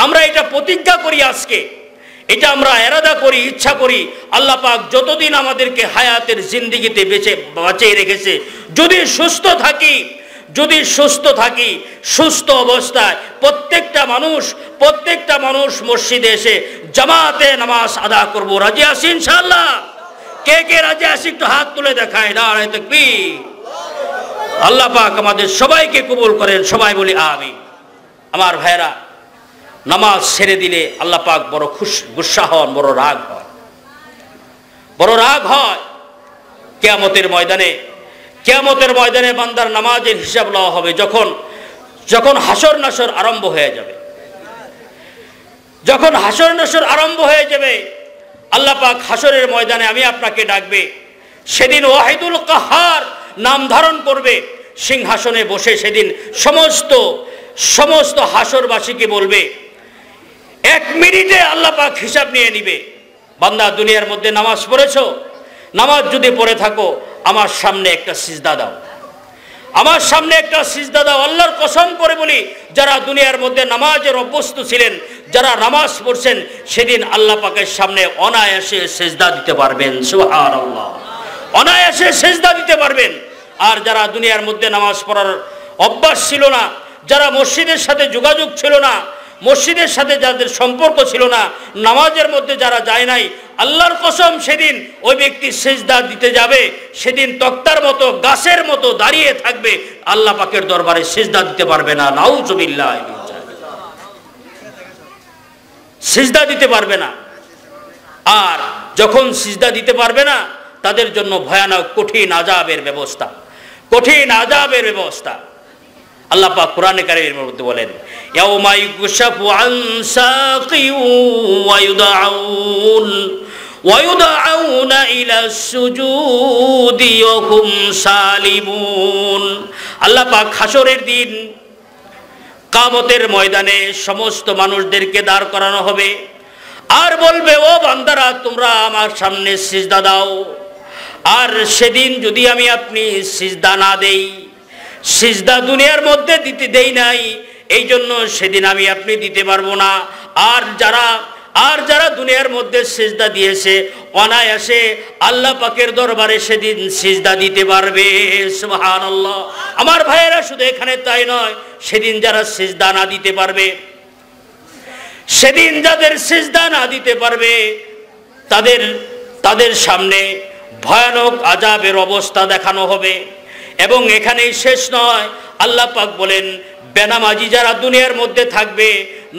আমরা এটা প্রতিজ্ঞা করি, আজকে এটা আমরা এরাদা করি, ইচ্ছা করি, আল্লাহ পাক যতদিন আমাদেরকে হায়াতের জিন্দেগিতে বাঁচিয়ে রেখেছে, যদি সুস্থ থাকি, সুস্থ অবস্থায় প্রত্যেকটা মানুষ মসজিদে এসে জামাতে নামাজ আদা করব। রাজি আছি ইনশাআল্লাহ? কে কে রাজি আছি একটু হাত তুলে দেখায়। নারে তাকবীর। আল্লাহ পাক আমাদের সবাইকে কবুল করেন, সবাই বলি আমিন। আমার ভাইরা, নামাজ ছেড়ে দিলে আল্লাহ পাক বড় গুসা হন, বড় রাগ হয়। কিয়ামতের ময়দানে বান্দার নামাজের হিসাব লওয়া হবে যখন হাসর নাসর আরম্ভ হয়ে যাবে। যখন হাসর নাসর আরম্ভ হয়ে যাবে, আল্লাহ পাক হাসরের ময়দানে আমি আপনাকে ডাকবে। সেদিন ওয়াহিদুল কাহার নাম ধারণ করবে, সিংহাসনে বসে সেদিন সমস্ত হাসরবাসীকে বলবে, 1 মিনিটে আল্লাহ পাক হিসাব নিয়ে নিবে। বান্দা, দুনিয়ার মধ্যে নামাজ পড়েছো? নামাজ যদি পড়ে থাকো, আমার সামনে একটা সিজদা দাও, আল্লাহর কসম করে বলি, যারা দুনিয়ার মধ্যে নামাজের অভ্যস্ত ছিলেন, যারা নামাজ পড়ছেন, সেদিন আল্লাহ পাকের সামনে অনায়াসে সিজদা দিতে পারবেন। সুবহানাল্লাহ। অনায়াসে সিজদা দিতে পারবেন। আর যারা দুনিয়ার মধ্যে নামাজ পড়ার অভ্যাস ছিল না, যারা মসজিদের সাথে যোগাযোগ ছিল না, মসজিদের সাথে যাদের সম্পর্ক ছিল না, নামাজের মধ্যে যারা যায় নাই, আল্লাহর কসম সেদিন ওই ব্যক্তি সিজদা দিতে যাবে, সেদিন তক্তার মতো, গাছের মতো দাঁড়িয়ে থাকবে, আল্লাহ পাকের দরবারে সিজদা দিতে পারবে না। নাউজুবিল্লাহ। সিজদা দিতে পারবে না। আর যখন সিজদা দিতে পারবে না, তাদের জন্য ভয়ানক কঠিন আযাবের ব্যবস্থা। আল্লাহ পাক কোরআনে কারীমের মধ্যে বলেন, ইয়াউমা ইউকশাফু আন সাকিন ওয়া ইউদআউনা ইলা সুজুদি ওয়া হুম সালিমুন। আল্লাহ পাক হাসরের দিন কিয়ামতের ময়দানে সমস্ত মানুষদেরকে দাঁড় করানো হবে, আর বলবে, ও বান্দারা, তোমরা আমার সামনে সিজদা দাও। আর সেদিন যদি আমি আপনি সিজদা না দেই, সিজদা দুনিয়ার মধ্যে দেই নাই, এই জন্য সেদিন আমি আপনি দিতে পারবো না। আর যারা দুনিয়ার মধ্যে সিজদা দিয়েছে, অনায়াসে আল্লাহ পাকের দরবারে সেদিন সিজদা দিতে পারবে। সুবহানাল্লাহ। আমার ভাইয়েরা, শুধু এখানে তাই নয়, সেদিন যারা সিজদা না দিতে পারবে, সেদিন যাদের সিজদা না দিতে পারবে, তাদের সামনে ভয়ানক আযাবের অবস্থা দেখানো হবে। এবং এখানেই শেষ নয়, আল্লাহ পাক বলেন, বেনামাজি যারা দুনিয়ার মধ্যে থাকবে,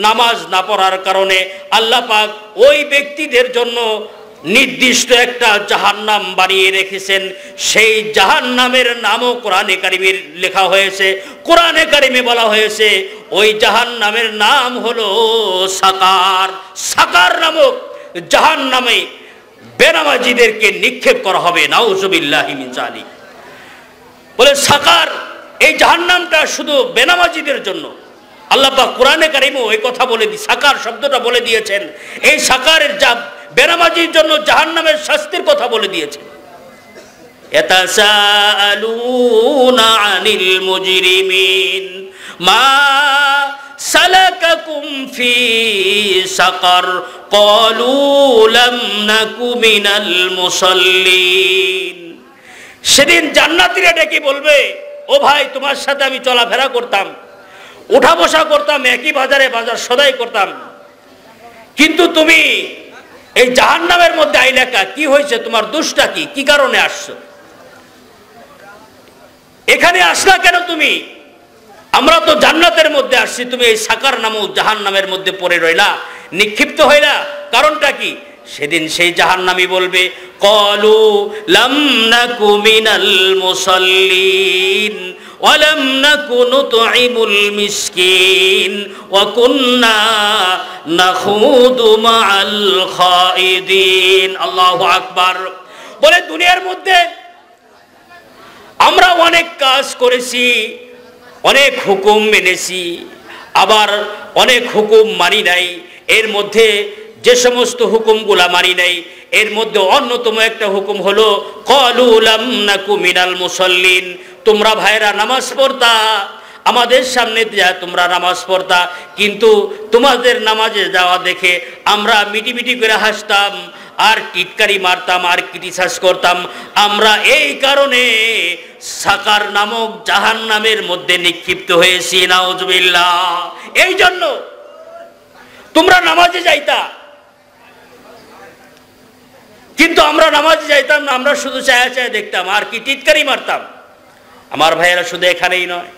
নামাজ না পড়ার কারণে, আল্লাহ পাক ওই ব্যক্তিদের জন্য নির্দিষ্ট একটা জাহান্নাম বানিয়ে রেখেছেন। সেই জাহান্নামের নামও কোরআনে কারিমে লেখা হয়েছে। কোরআনে কারিমে বলা হয়েছে, ওই জাহান্নামের নাম হলো সাকার নামক জাহান্নামে বেনামাজিদেরকে নিক্ষেপ করা হবে। নাউজুবিল্লাহি মিন যালিক। বলে সাকার, এই জাহান্নামটা শুধু বেনামাজিদের জন্য। আল্লাহ পাক কোরআনে কারিমেও এই কথা বলে সাকার শব্দটা বলে দিয়েছেন। এই সাকারের বেনামাজির জন্য জাহান্নামের শাস্তির কথা বলে দিয়েছেন। ইয়াতাসাআলুনা আনিল মুজরিমিন মা সালাকাকুম ফি সাকার ক্বালু লাম নাকু মিনাল মুসাল্লিন। সেদিন জান্নাতীরা ডেকে বলবে, ও ভাই, তোমার সাথে আমি চলাফেরা করতাম, উঠা বসা করতাম, একই বাজারে বাজার সদাই করতাম, কিন্তু তুমি এই জাহান্নামের মধ্যে আইলা কা? কি হয়েছে? তোমার দোষটা কি? কি কারণে আসছো? এখানে আসলা কেন তুমি? আমরা তো জান্নাতের মধ্যে আসছি, তুমি এই সাকার নামক জাহান্নামের মধ্যে পড়ে রইলা, নিক্ষিপ্ত হইলা, কারণটা কি? সেদিন সেই জাহান্নামী বলবে, ক্বালু লাম নাকু মিনাল মুসাল্লিন ওয়া লাম নাকু নুতঈমুল মিসকিন ওয়া কুন্না নাখুদু মাআল খাইদিন। আল্লাহু আকবার। বলে দুনিয়ার মধ্যে আমরা অনেক কাজ করেছি, অনেক হুকুম মেনেছি, আবার অনেক হুকুম মানি নাই। এর মধ্যে যে সমস্ত হুকুমগুলা মানি নাই, এর মধ্যে অন্যতম একটা হুকুম হলো ক্বালু লাম নাকু মিনাল মুসাল্লিন। তোমরা ভাইরা নামাজ পড়তা, আমাদের সামনে যা তোমরা নামাজ পড়তা, কিন্তু তোমাদের নামাজে যাওয়া দেখে আমরা মিটিমিটি করে হাসতাম, আর টিটকারি মারতাম, আর ক্রিটিসাইজ করতাম। আমরা এই কারণে সাকার নামক জাহান্নামের মধ্যে নিক্ষিপ্ত হয়েছি। নাউজুবিল্লাহ। এই জন্য তোমরা নামাজে যাইতা, কিন্তু আমরা নামাজে যাইতাম না, আমরা শুধু চায়া চায়া দেখতাম, আর কি টিটকারি মারতাম। আমার ভাইয়েরা, শুধু এখানেই নয়,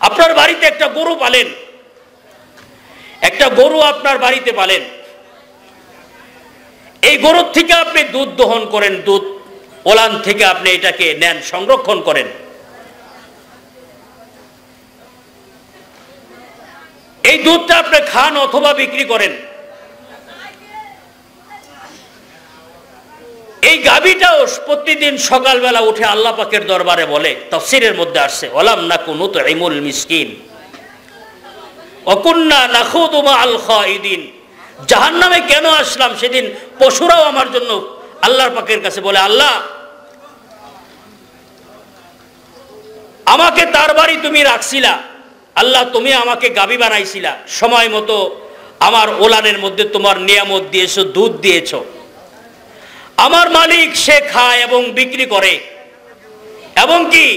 আপনার বাড়িতে একটা গরু পালেন, একটা গরু আপনার বাড়িতে পালেন, এই গরুর থেকে আপনি দুধ দহন করেন, দুধ ওলান থেকে আপনি এটাকে নেন, সংরক্ষণ করেন। এই দুধটা আপনি খান অথবা বিক্রি করেন। এই গাভীটাও প্রতিদিন সকালবেলা উঠে আল্লাহ পাকের দরবারে বলে, তাফসীরের মধ্যে আসছে, ওয়ালাম নাকু নুতঈমুল মিসকিন ওয়া কুন্না নাখুদু মাআল খাইদিন। জাহান্নামে কেন আসলাম? সেদিন পশুরাও আমার জন্য আল্লাহর পাকের কাছে বলে, আল্লাহ, আমাকে তার বাড়ি তুমি রাখছিলা, আল্লাহ তুমি আমাকে গাভী বানাইছিলা, সময় মতো আমার ওলানের মধ্যে তোমার নিয়ামত দিয়েছো, দুধ দিয়েছো। আমার মালিক সে খায় এবং বিক্রি করে, এবং কি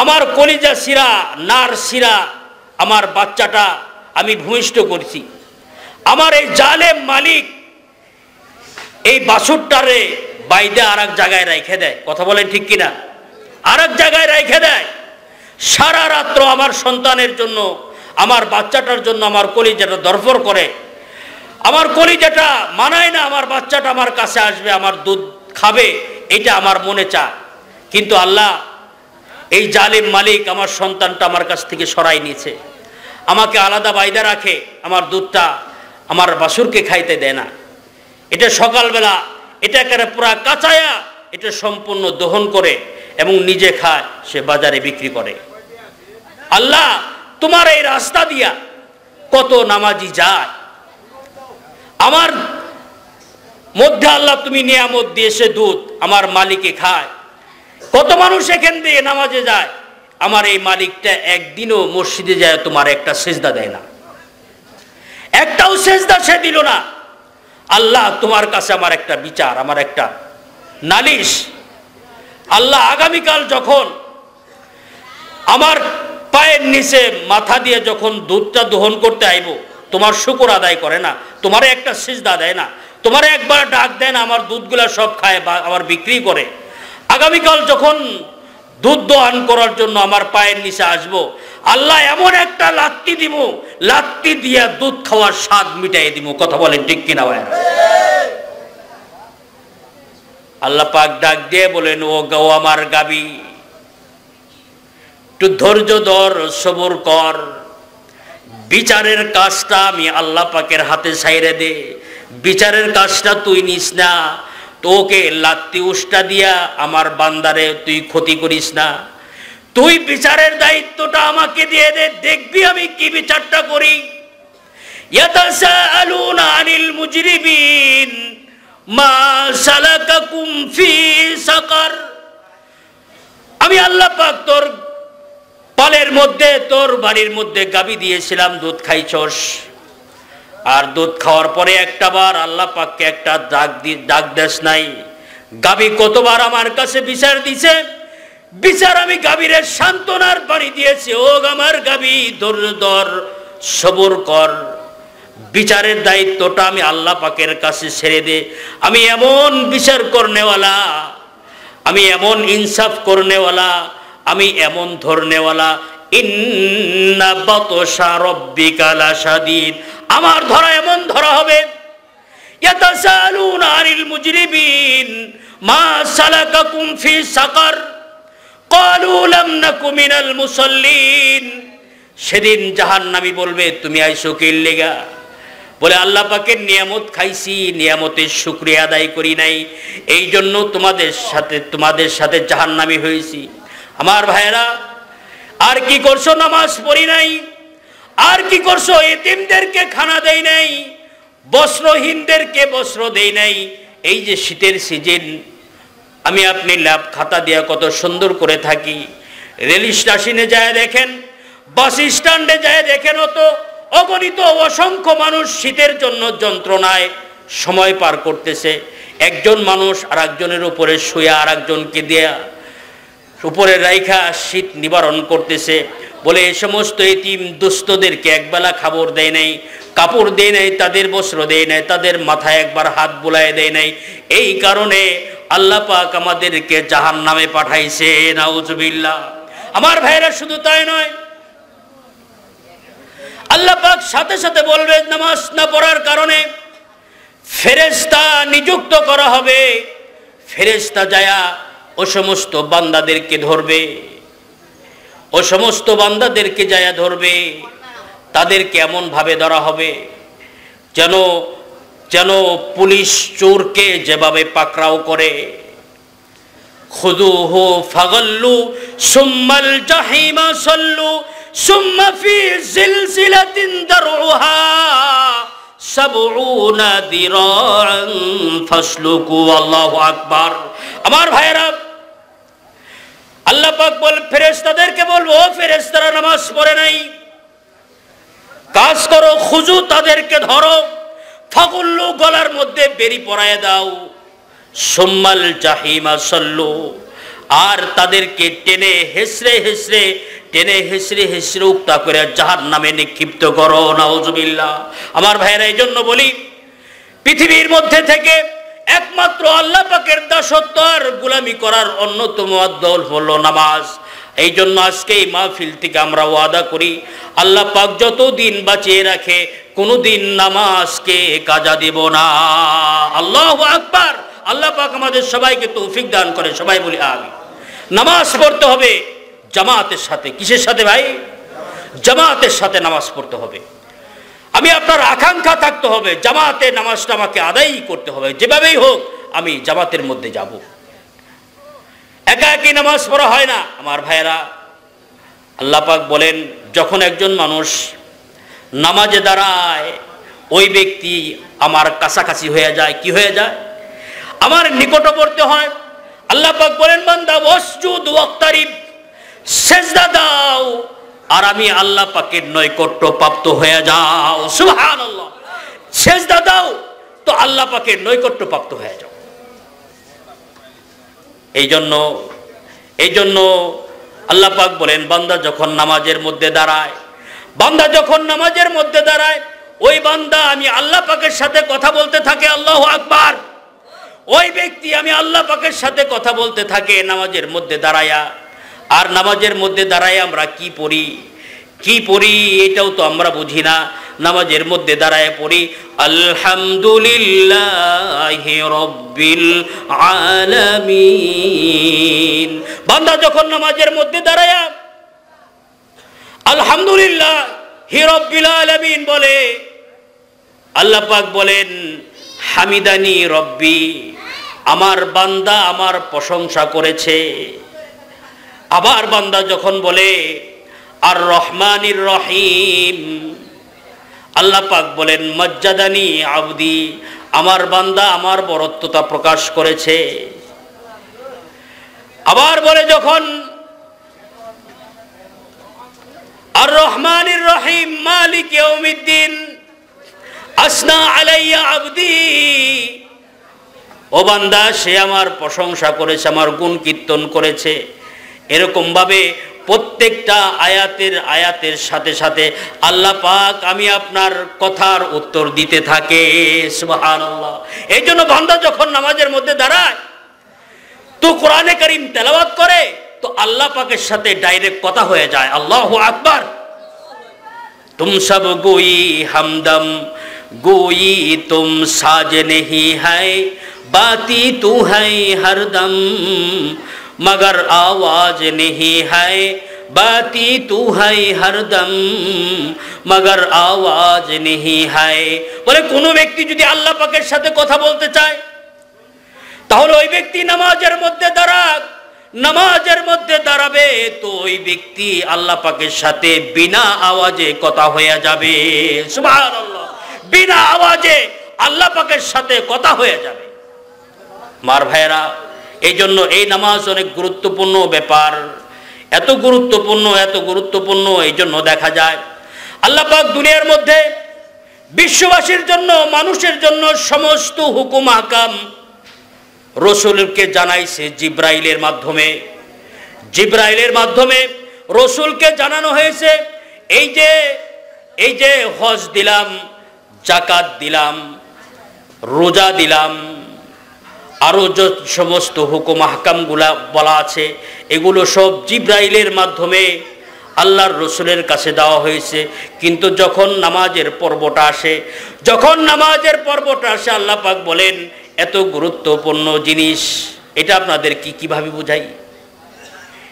আমার কলিজা শিরা, নার শিরা, আমার বাচ্চাটা আমি ভূমিষ্ঠ করছি। আমার এই জালেম মালিক এই বাছুরটারে বাইদে আর এক জায়গায় রেখে দেয়। কথা বলেন ঠিক কিনা? আর এক জায়গায় রেখে দেয়। সারা রাত্র আমার সন্তানের জন্য, আমার বাচ্চাটার জন্য আমার কলিজাটা দরফর করে। আমার কলিজাটা মানায় না আমার বাচ্চাটা আমার কাছে আসবে, আমার দুধ খাবে, এটা আমার মনে চায়। কিন্তু আল্লাহ, এই জালিম মালিক আমার সন্তানটা আমার কাছ থেকে সরাই নিয়েছে, আমাকে আলাদা বাইদা রাখে, আমার দুধটা আমার বাছুরকে খাইতে দেয় না। এটা সকালবেলা এটা একেবারে পুরা কাঁচায়া এটা সম্পূর্ণ দহন করে এবং নিজে খায়, সে বাজারে বিক্রি করে। আল্লাহ, তোমার এই রাস্তা দিয়া কত নামাজি যায়, আমার মধ্যে আল্লাহ তুমি নিয়ামত দিয়েছে দুধ, আমার মালিকে খায়। কত মানুষ এখান দিয়ে নামাজে যায়, আমার এই মালিকটা একদিনও মসজিদে যায় তোমার একটা সেজদা দেয় না, একটাও সেজদা সে দিল না। আল্লাহ, তোমার কাছে আমার একটা বিচার, আমার একটা নালিশ। আল্লাহ, আগামীকাল যখন আমার পায়ের নিচে মাথা দিয়ে যখন দুধটা দহন করতে আইব, তোমার শুকর আদায় করে না, তোমার একটা সিজদা দেয় না, তোমার একবার ডাক দেয় না, আমার দুধগুলা সব খায় বা আবার বিক্রি করে। আগামীকাল যখন দুধ দহন করার জন্য আমার পায়ের নিচে আসব, আল্লাহ এমন একটা লাত্তি দিব, লাত্তি দিয়া দুধ খাওয়ার স্বাদ মিটাই দিব। কথা বলেন ঠিক কিনা ভাই? আল্লাহ পাক ডাক দিয়ে বলেন, ও গো আমার গাবি, একটু ধৈর্য ধর, সবর কর, বিচারের কাজটা আমি আল্লাহ পাকের হাতে ছাইরে দে, বিচারের কাজটা তুই নিস না, তোকে লাত্তি উষ্টা দিয়া আমার বান্দারে তুই ক্ষতি করিস না, তুই বিচারের দায়িত্বটা আমাকে দিয়ে দে, দেখবি আমি কি বিচারটা করি। ইয়াতাসাআলুনা আনিল মুজরিমিন মা সালাকাকুম ফি সাকার। আমি আল্লাহ পাক তোর পালের মধ্যে, তোর বাড়ির মধ্যে গাবি দিয়েছিলাম, দুধ খাইছস, আর দুধ খাওয়ার পরে একটা বার আল্লাহ পাককে একটা ডাক দেশ নাই। গাভী কতবার আমার কাছে বিচার দিছে, বিচার আমি গাভীরে সান্ত্বনার বাণী দিয়েছি, ও আমার গাভী ধৈর্য ধর, সবর কর, বিচারের দায়িত্বটা আমি আল্লাহ পাকের কাছে ছেড়ে দে। আমি এমন বিচার করনেওয়ালা, আমি এমন ইনসাফ করনেওয়ালা, আমি এমন ধরনেওয়ালা। ইন্না বাতশা রাব্বিকা লাশাদীদ, আমার ধরা এমন ধরা হবে। ইয়াতাসালুনা আনিল মুজরিমিন মা সালাকাকুম ফি সাকার ক্বালু লাম নাকু মিনাল মুসাল্লিন। সেদিন জাহান্নামী বলবে তুমি আইছো কি লাগা? বলে আল্লাহ পাকের নিয়ামত খাইছি, নিয়ামতের শুকরিয়া আদায় করি নাই, এই জন্য তোমাদের সাথে জাহান্নামী হয়েছি। আমার ভাইরা, আর কি করছো? নামাজ পড়ি নাই। আর কি করছো? এতিমদেরকে খানা দেই নাই, বস্ত্রহীনদেরকে বস্ত্র দেই নাই। এই যে শীতের সিজন, আমি আপনি ল্যাব খাতা দিয়া কত সুন্দর করে থাকি। রেল স্টেশনে যায় দেখেন, বাস স্ট্যান্ডে যায় দেখেন, অত অগণিত অসংখ্য মানুষ শীতের জন্য যন্ত্রণায় সময় পার করতেছে। একজন মানুষ আর একজনের উপরে শুয়ে আর একজনকে দেয়া উপরে রাইখা শীত নিবারণ করতেছে। বলে এ সমস্ত এতিম দুস্থদেরকে একবেলা খাবার দেয় নাই, কাপড় দেয় নাই, তাদের বস্ত্র দেয় নাই, তাদের মাথায় একবার হাত বুলায় দেয় নাই। এই কারণে আল্লাহ পাক আমাদেরকে জাহান্নামে পাঠাইছে, নাউজুবিল্লাহ। আমার ভাইরা, শুধু তাই নয়, আল্লাহ পাক সাথে সাথে বলবে নামাজ না পড়ার কারণে ফেরেশতা নিযুক্ত করা হবে। ফেরেশতা যায়া ও সমস্ত বান্দাদেরকে ধরবে, ও সমস্ত বান্দাদেরকে যায়া ধরবে। তাদেরকে এমন ভাবে ধরা হবে যেন যেন পুলিশ চোরকে যেভাবে পাকড়াও করে। খুযুহু ফাগাল্লু সুম্মাল জাহিমা সাল্লু সুম্মা ফি সিলসিলাতিন দারউহা সাবউনা দিরাআন ফাসলুকু। আল্লাহু আকবার। আমার ভাইরা, আল্লাহ পাক ফেরেশতাদেরকে বলবো, ও ফেরেশতারা নামাজ পড়ে নাই, কাজ করো, খুজু তাদেরকে ধরো, ফাগুল্লু গলার মধ্যে বেরি পরায় দাও, সুম্মাল জাহিমা সাল্লু, আর তাদেরকে টেনে হেসড়ে হেসড়ে উক্তা করে জাহান্নামে নিক্ষিপ্ত করো, নাউজুবিল্লাহ। আমার ভাইরা, এই জন্য বলি, পৃথিবীর মধ্যে থেকে একমাত্র আল্লাহ পাকের দাসত্ব আর গোলামি করার অন্যতম দল হলো নামাজ। এই জন্য আজকে এই মাহফিল থেকে আমরা ওয়াদা করি, আল্লাহ পাক যতদিন বাঁচিয়ে রাখে কোনোদিন নামাজকে কাজা দেব না। আল্লাহু আকবার। আল্লাহ পাক আমাদের সবাইকে তৌফিক দান করে, সবাই বলি আমিন। নামাজ পড়তে হবে জামাতের সাথে। কিসের সাথে ভাই? জামাতের সাথে নামাজ পড়তে হবে। আমি আপনার আকাঙ্ক্ষা থাকতে হবে জামাতে নামাজটা আমাকে আদায় করতে হবে, যেভাবেই হোক আমি জামাতের মধ্যে যাব। একা একই নামাজ পড়া হয় না। আমার ভাইয়েরা, আল্লাহ পাক বলেন, যখন একজন মানুষ নামাজে দাঁড়ায়, ওই ব্যক্তি আমার কাছাকাছি হয়ে যায়। কি হয়ে যায়? আমার নিকটবর্তী হয়। আল্লাহ পাক বলেন, বান্দা ওয়াসজুদ ওয়াক্তারিব, সেজদা দাও আর আমি আল্লাহ পাকের নৈকট্য প্রাপ্ত হয়ে যাও। সুবহানাল্লাহ। সেজদা দাও তো আল্লাহ পাকের নৈকট্য প্রাপ্ত হয়ে যাও। এই জন্য আল্লাহ পাক বলেন, বান্দা যখন নামাজের মধ্যে দাঁড়ায়, ওই বান্দা আমি আল্লাহ পাকের সাথে কথা বলতে থাকে। আল্লাহু আকবার। ওই ব্যক্তি আমি আল্লাহ পাকের সাথে কথা বলতে থাকে নামাজের মধ্যে দাঁড়ায়া। আর নামাজের মধ্যে দাঁড়ায় আমরা কি পড়ি এটাও তো আমরা বুঝি না। নামাজের মধ্যে দাঁড়ায় পড়ি আলহামদুলিল্লাহি রাব্বিল আলামিন। বান্দা যখন নামাজের মধ্যে দাঁড়ায় আলহামদুলিল্লাহি রাব্বিল আলামিন বলে, আল্লাহ পাক বলেন হামিদানি রব্বি, আমার বান্দা আমার প্রশংসা করেছে। আবার বান্দা যখন বলে আর রহমানির রহিম, আল্লাহ পাক বলেন মজ্জাদানি আবদি, আমার বান্দা আমার বরত্বতা প্রকাশ করেছে। আবার বলে যখন আর রহমানির রহিম মালিক ইয়াউমিদ্দিন, আসনা আলাইয়া আবদি, ও বান্দা সে আমার প্রশংসা করেছে, আমার গুণ কীর্তন করেছে। এরকম ভাবে প্রত্যেকটা আয়াতের সাথে সাথে আল্লাহ পাক আমি আপনার কথার উত্তর দিতে থাকে। সুবহানাল্লাহ। এই জন্য বান্দা যখন নামাজের মধ্যে দাঁড়ায় তো কোরআনে কারীম তেলাওয়াত করে তো আল্লাহ পাকের সাথে ডাইরেক্ট কথা হয়ে যায়। আল্লাহু আকবার। तुम सब गोई हमदम गोई तुम साज नहीं है, बाती तू है हरदम मगर आवाज नहीं है, बाती तू है हरदम मगर आवाज नहीं है। বলে কোনো ব্যক্তি যদি আল্লাহ পাকের সাথে কথা বলতে চায় তাহলে ওই ব্যক্তি নামাজের মধ্যে দাঁড়াক, নামাজের মধ্যে দাঁড়াবে তো ওই ব্যক্তি আল্লাহ পাকের সাথে বিনা আওয়াজে কথা হয়ে যাবে। সুবহানাল্লাহ। বিনা আওয়াজে আল্লাহ পাকের সাথে কথা হয়ে যাবে। মার ভাইরা, এই জন্য এই নামাজ অনেক গুরুত্বপূর্ণ ব্যাপার। এত গুরুত্বপূর্ণ এই জন্য দেখা যায় আল্লাহ পাক দুনিয়ার মধ্যে বিশ্ববাসীর জন্য, মানুষের জন্য সমস্ত হুকুম আহকাম রসুলকে জানাইছে জিব্রাইলের মাধ্যমে। জিব্রাইলের মাধ্যমে রসুলকে জানানো হয়েছে এই যে হজ দিলাম, জাকাত দিলাম, রোজা দিলাম, আরো যে সমস্ত হুকুম আহকামগুলা বলা আছে এগুলো সব জিব্রাইলের মাধ্যমে আল্লাহর রসুলের কাছে দেওয়া হয়েছে। কিন্তু যখন নামাজের পর্বটা আসে আল্লাহ পাক বলেন এত গুরুত্বপূর্ণ জিনিস এটা আপনাদের কিভাবে বুঝাই,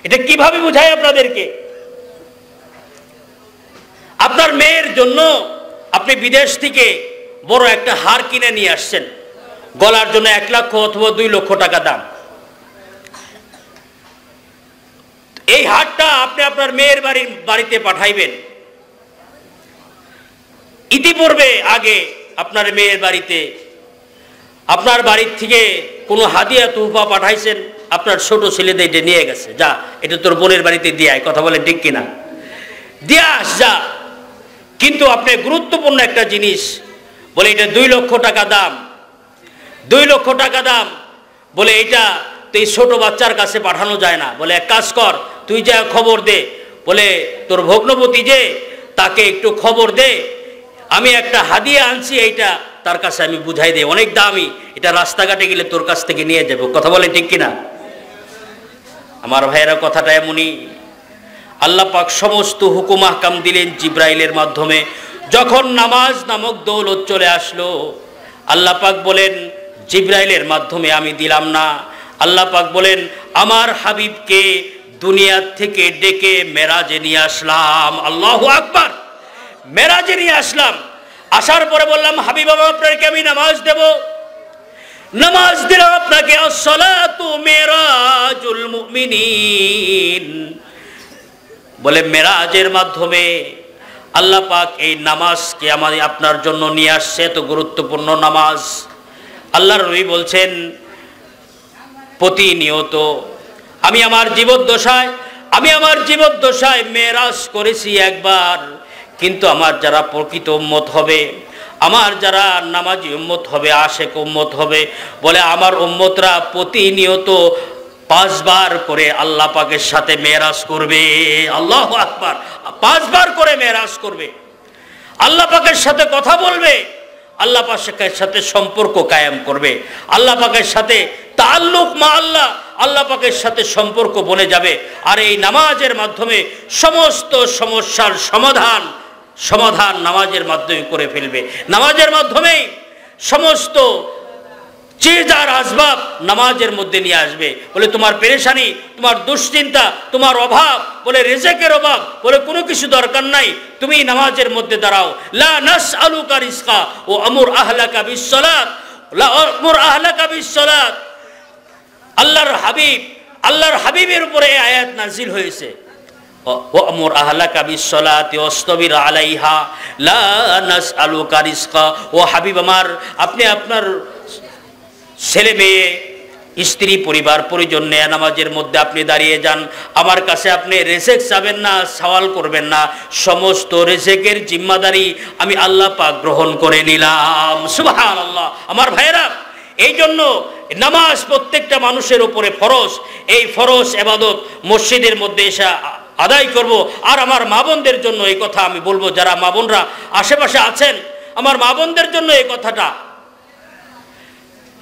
এটা কিভাবে বুঝাই আপনাদেরকে? আপনার মেয়ের জন্য আপনি বিদেশ থেকে বড় একটা হার কিনে নিয়ে আসছেন, গলার জন্য 1 লক্ষ অথবা 2 লক্ষ টাকা দাম। এই হারটা আপনি আপনার মেয়ের বাড়িতে পাঠাইবেন। ইতিপূর্বে আগে আপনার মেয়ের বাড়িতে আপনার বাড়ির থেকে কোনো হাদিয়া তোহফা পাঠাইছেন, আপনার ছোট ছেলেদের এটা নিয়ে গেছে, যা এটা তোর বোনের বাড়িতে দিয়ে আয়। কথা বলেন ঠিক কিনা? দিয়ে আস যা। কিন্তু আপনি গুরুত্বপূর্ণ একটা জিনিস বলে এটা 2 লক্ষ টাকা দাম, 2 লক্ষ টাকা দাম বলে এটা তো এই ছোট বাচ্চার কাছে পাঠানো যায় না। বলে এক কাজ কর, তুই যা খবর দে, বলে তোর ভগ্নপতি যে তাকে একটু খবর দে, আমি একটা হাদিয়া আনছি, এইটা তার কাছে আমি বুঝাই দেই, অনেক দামি, এটা রাস্তাঘাটে গেলে তোর কাছ থেকে নিয়ে যাবো। কথা বলে ঠিক কিনা? আমার ভাইয়েরা, কথাটা এমনই। আল্লাহ পাক সমস্ত হুকুম আহকাম দিলেন জিব্রাইলের মাধ্যমে। যখন নামাজ নামক দৌলত চলে আসলো আল্লাহ পাক বলেন জিব্রাইলের মাধ্যমে আমি দিলাম না। আল্লাহ পাক বলেন আমার হাবিবকে দুনিয়া থেকে ডেকে মেরাজে নিয়ে আসলাম। আল্লাহু আকবার। মেরাজে নিয়ে আসলাম। আসার পরে বললাম হাবিব আপনাকে আমি নামাজ দেব। নামাজ দিলাম আপনাকে। আসসালাতু মিরাজুল মুমিনিন। বলে মেরাজের মাধ্যমে আল্লাহ পাক এই নামাজকে আমাদের আপনার জন্য নিয়ে আসছে। এত গুরুত্বপূর্ণ নামাজ। আল্লাহর নবী বলছেন প্রতিনিয়ত আমি আমার জীবদ্দশায় মেরাজ করেছি একবার, কিন্তু আমার যারা প্রকৃত উম্মত হবে, আমার যারা নামাজি উম্মত হবে, আশেক উম্মত হবে, বলে আমার উম্মতরা প্রতিনিয়ত 5 বার করে আল্লাহ পাকের সাথে মেরাজ করবে। আল্লাহু আকবার। 5 বার করে মেরাজ করবে, আল্লাহ পাকের সাথে কথা বলবে, আল্লাহ পাকের সাথে সম্পর্ক কায়েম করবে, আল্লাহ পাকের সাথে তাআল্লুক মা আল্লাহ, আল্লাহ পাকের সাথে সম্পর্ক বনে যাবে। আর এই নামাজের মাধ্যমে সমস্ত সমস্যার সমাধান নামাজের মাধ্যমে করে ফেলবে। নামাজের মাধ্যমেই সমস্ত চিজ আর আসবাব নামাজের মধ্যে নিয়ে আসবে। বলে তোমার পেরেশানি, তোমার দুশ্চিন্তা, তোমার অভাব, বলে রিজেকের অভাব, বলে কোনো কিছু দরকার নাই, তুমি নামাজের মধ্যে দাঁড়াও। লা নাসআলুকা রিজকা ওয়া আমুর আহলাকা বিসসালাত, লা আমুর আহলাকা বিসসালাত। আল্লাহর হাবিবের উপরে এই আয়াত নাজিল হয়েছে। ওয়া আমুর আহলাকা বিসসালাতি ওয়াসতাবির আলাইহা লা নাসআলুকা রিজকা। ও হাবিব আমার, আপনি আপনার ছেলে মেয়ে স্ত্রী পরিবার পরিজন নিয়ে নামাজের মধ্যে আপনি দাঁড়িয়ে যান। আমার কাছে আপনি রেজেক চাবেন না, সওয়াল করবেন না, সমস্ত রেজেকের জিম্মাদারি আমি আল্লাহ পাক গ্রহণ করে নিলাম। সুবহানাল্লাহ। আমার ভাইয়েরা, এই জন্য নামাজ প্রত্যেকটা মানুষের উপরে ফরজ। এই ফরজ ইবাদত মসজিদের মধ্যে এসে আদায় করব। আর আমার মা বোনদের জন্য এই কথা আমি বলবো, যারা মা বোনরা আশেপাশে আছেন, আমার মা বোনদের জন্য এই কথাটা,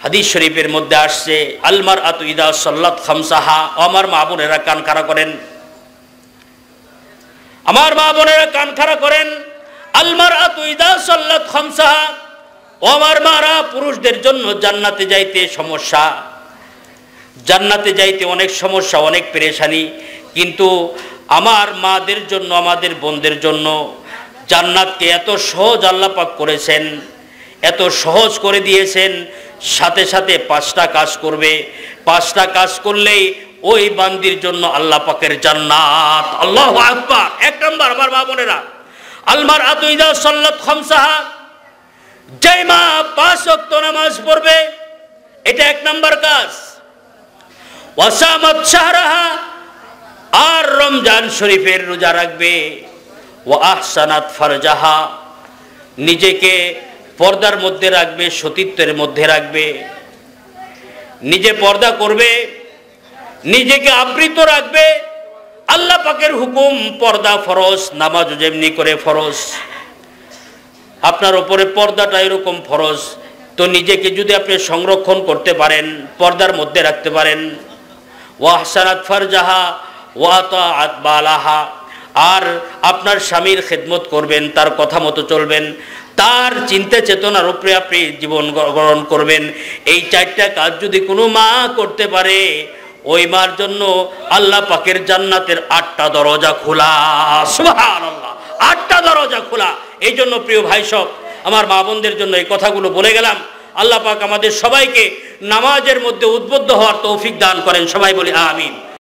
হাদিস শরীফের মধ্যে আসছে, আলমার আতু ইদা সাল্লাত খামসাহা। আমার মা বোনেরা কান খাড়া করেন, আমার মা বোনেরা কান খাড়া করেন। আলমার আতু ইদা সাল্লাত খামসাহা। ও আমার মারা, পুরুষদের জন্য জান্নাতে যাইতে সমস্যা, জান্নাতে যাইতে অনেক সমস্যা, অনেক পেরেশানি, কিন্তু আমার মাদের জন্য, আমাদের বোনদের জন্য জান্নাতকে এত সহজ আল্লাহ পাক করেছেন, এত সহজ করে দিয়েছেন। সাথে সাথে 5টা কাজ করবে, 5টা কাজ করলেই ওই বান্দির জন্য আল্লাহ পাকের জান্নাত। আল্লাহু আকবার। 1 নম্বর, আমার মা বোনেরা, আলমার আতু ইদা সাল্লাত খামসাহা। যেই মা 5 ওয়াক্ত নামাজ পড়বে, এটা 1 নম্বর কাজ। ওয়াসামাত শাহরাহা। আর রমজান শরীফের রোজা রাখবে। ওয়া আহসানাত ফারজাহা। নিজেকে পর্দার মধ্যে রাখবে, সতীত্বের মধ্যে রাখবে, নিজে পর্দা করবে, নিজেকে আবৃত রাখবে। আল্লাহ পাকের হুকুম, পর্দা ফরজ, নামাজও যেমনি করে ফরজ, আপনার উপরে পর্দাটা এরকম ফরজ। তো নিজেকে যদি আপনি সংরক্ষণ করতে পারেন, পর্দার মধ্যে রাখতে পারেন। ওয়া আহসানাত ফারজাহা ওয়া তাআত বালাহা। আর আপনার স্বামীর খেদমত করবেন, তার কথা মতো চলবেন, তার চিন্তা চেতনার উপরে আপনি জীবন গ্রহণ করবেন। এই 4টা কাজ যদি কোনো মা করতে পারে, ওই মার জন্য আল্লাহ পাকের জান্নাতের 8টা দরজা খোলা। সুবহানাল্লাহ, 8টা দরজা খোলা। এই জন্য প্রিয় ভাই সব, আমার মা বোনদের জন্য এই কথাগুলো বলে গেলাম। আল্লাহ পাক আমাদের সবাইকে নামাজের মধ্যে উদ্বুদ্ধ হওয়ার তৌফিক দান করেন। সবাই বলি আমিন।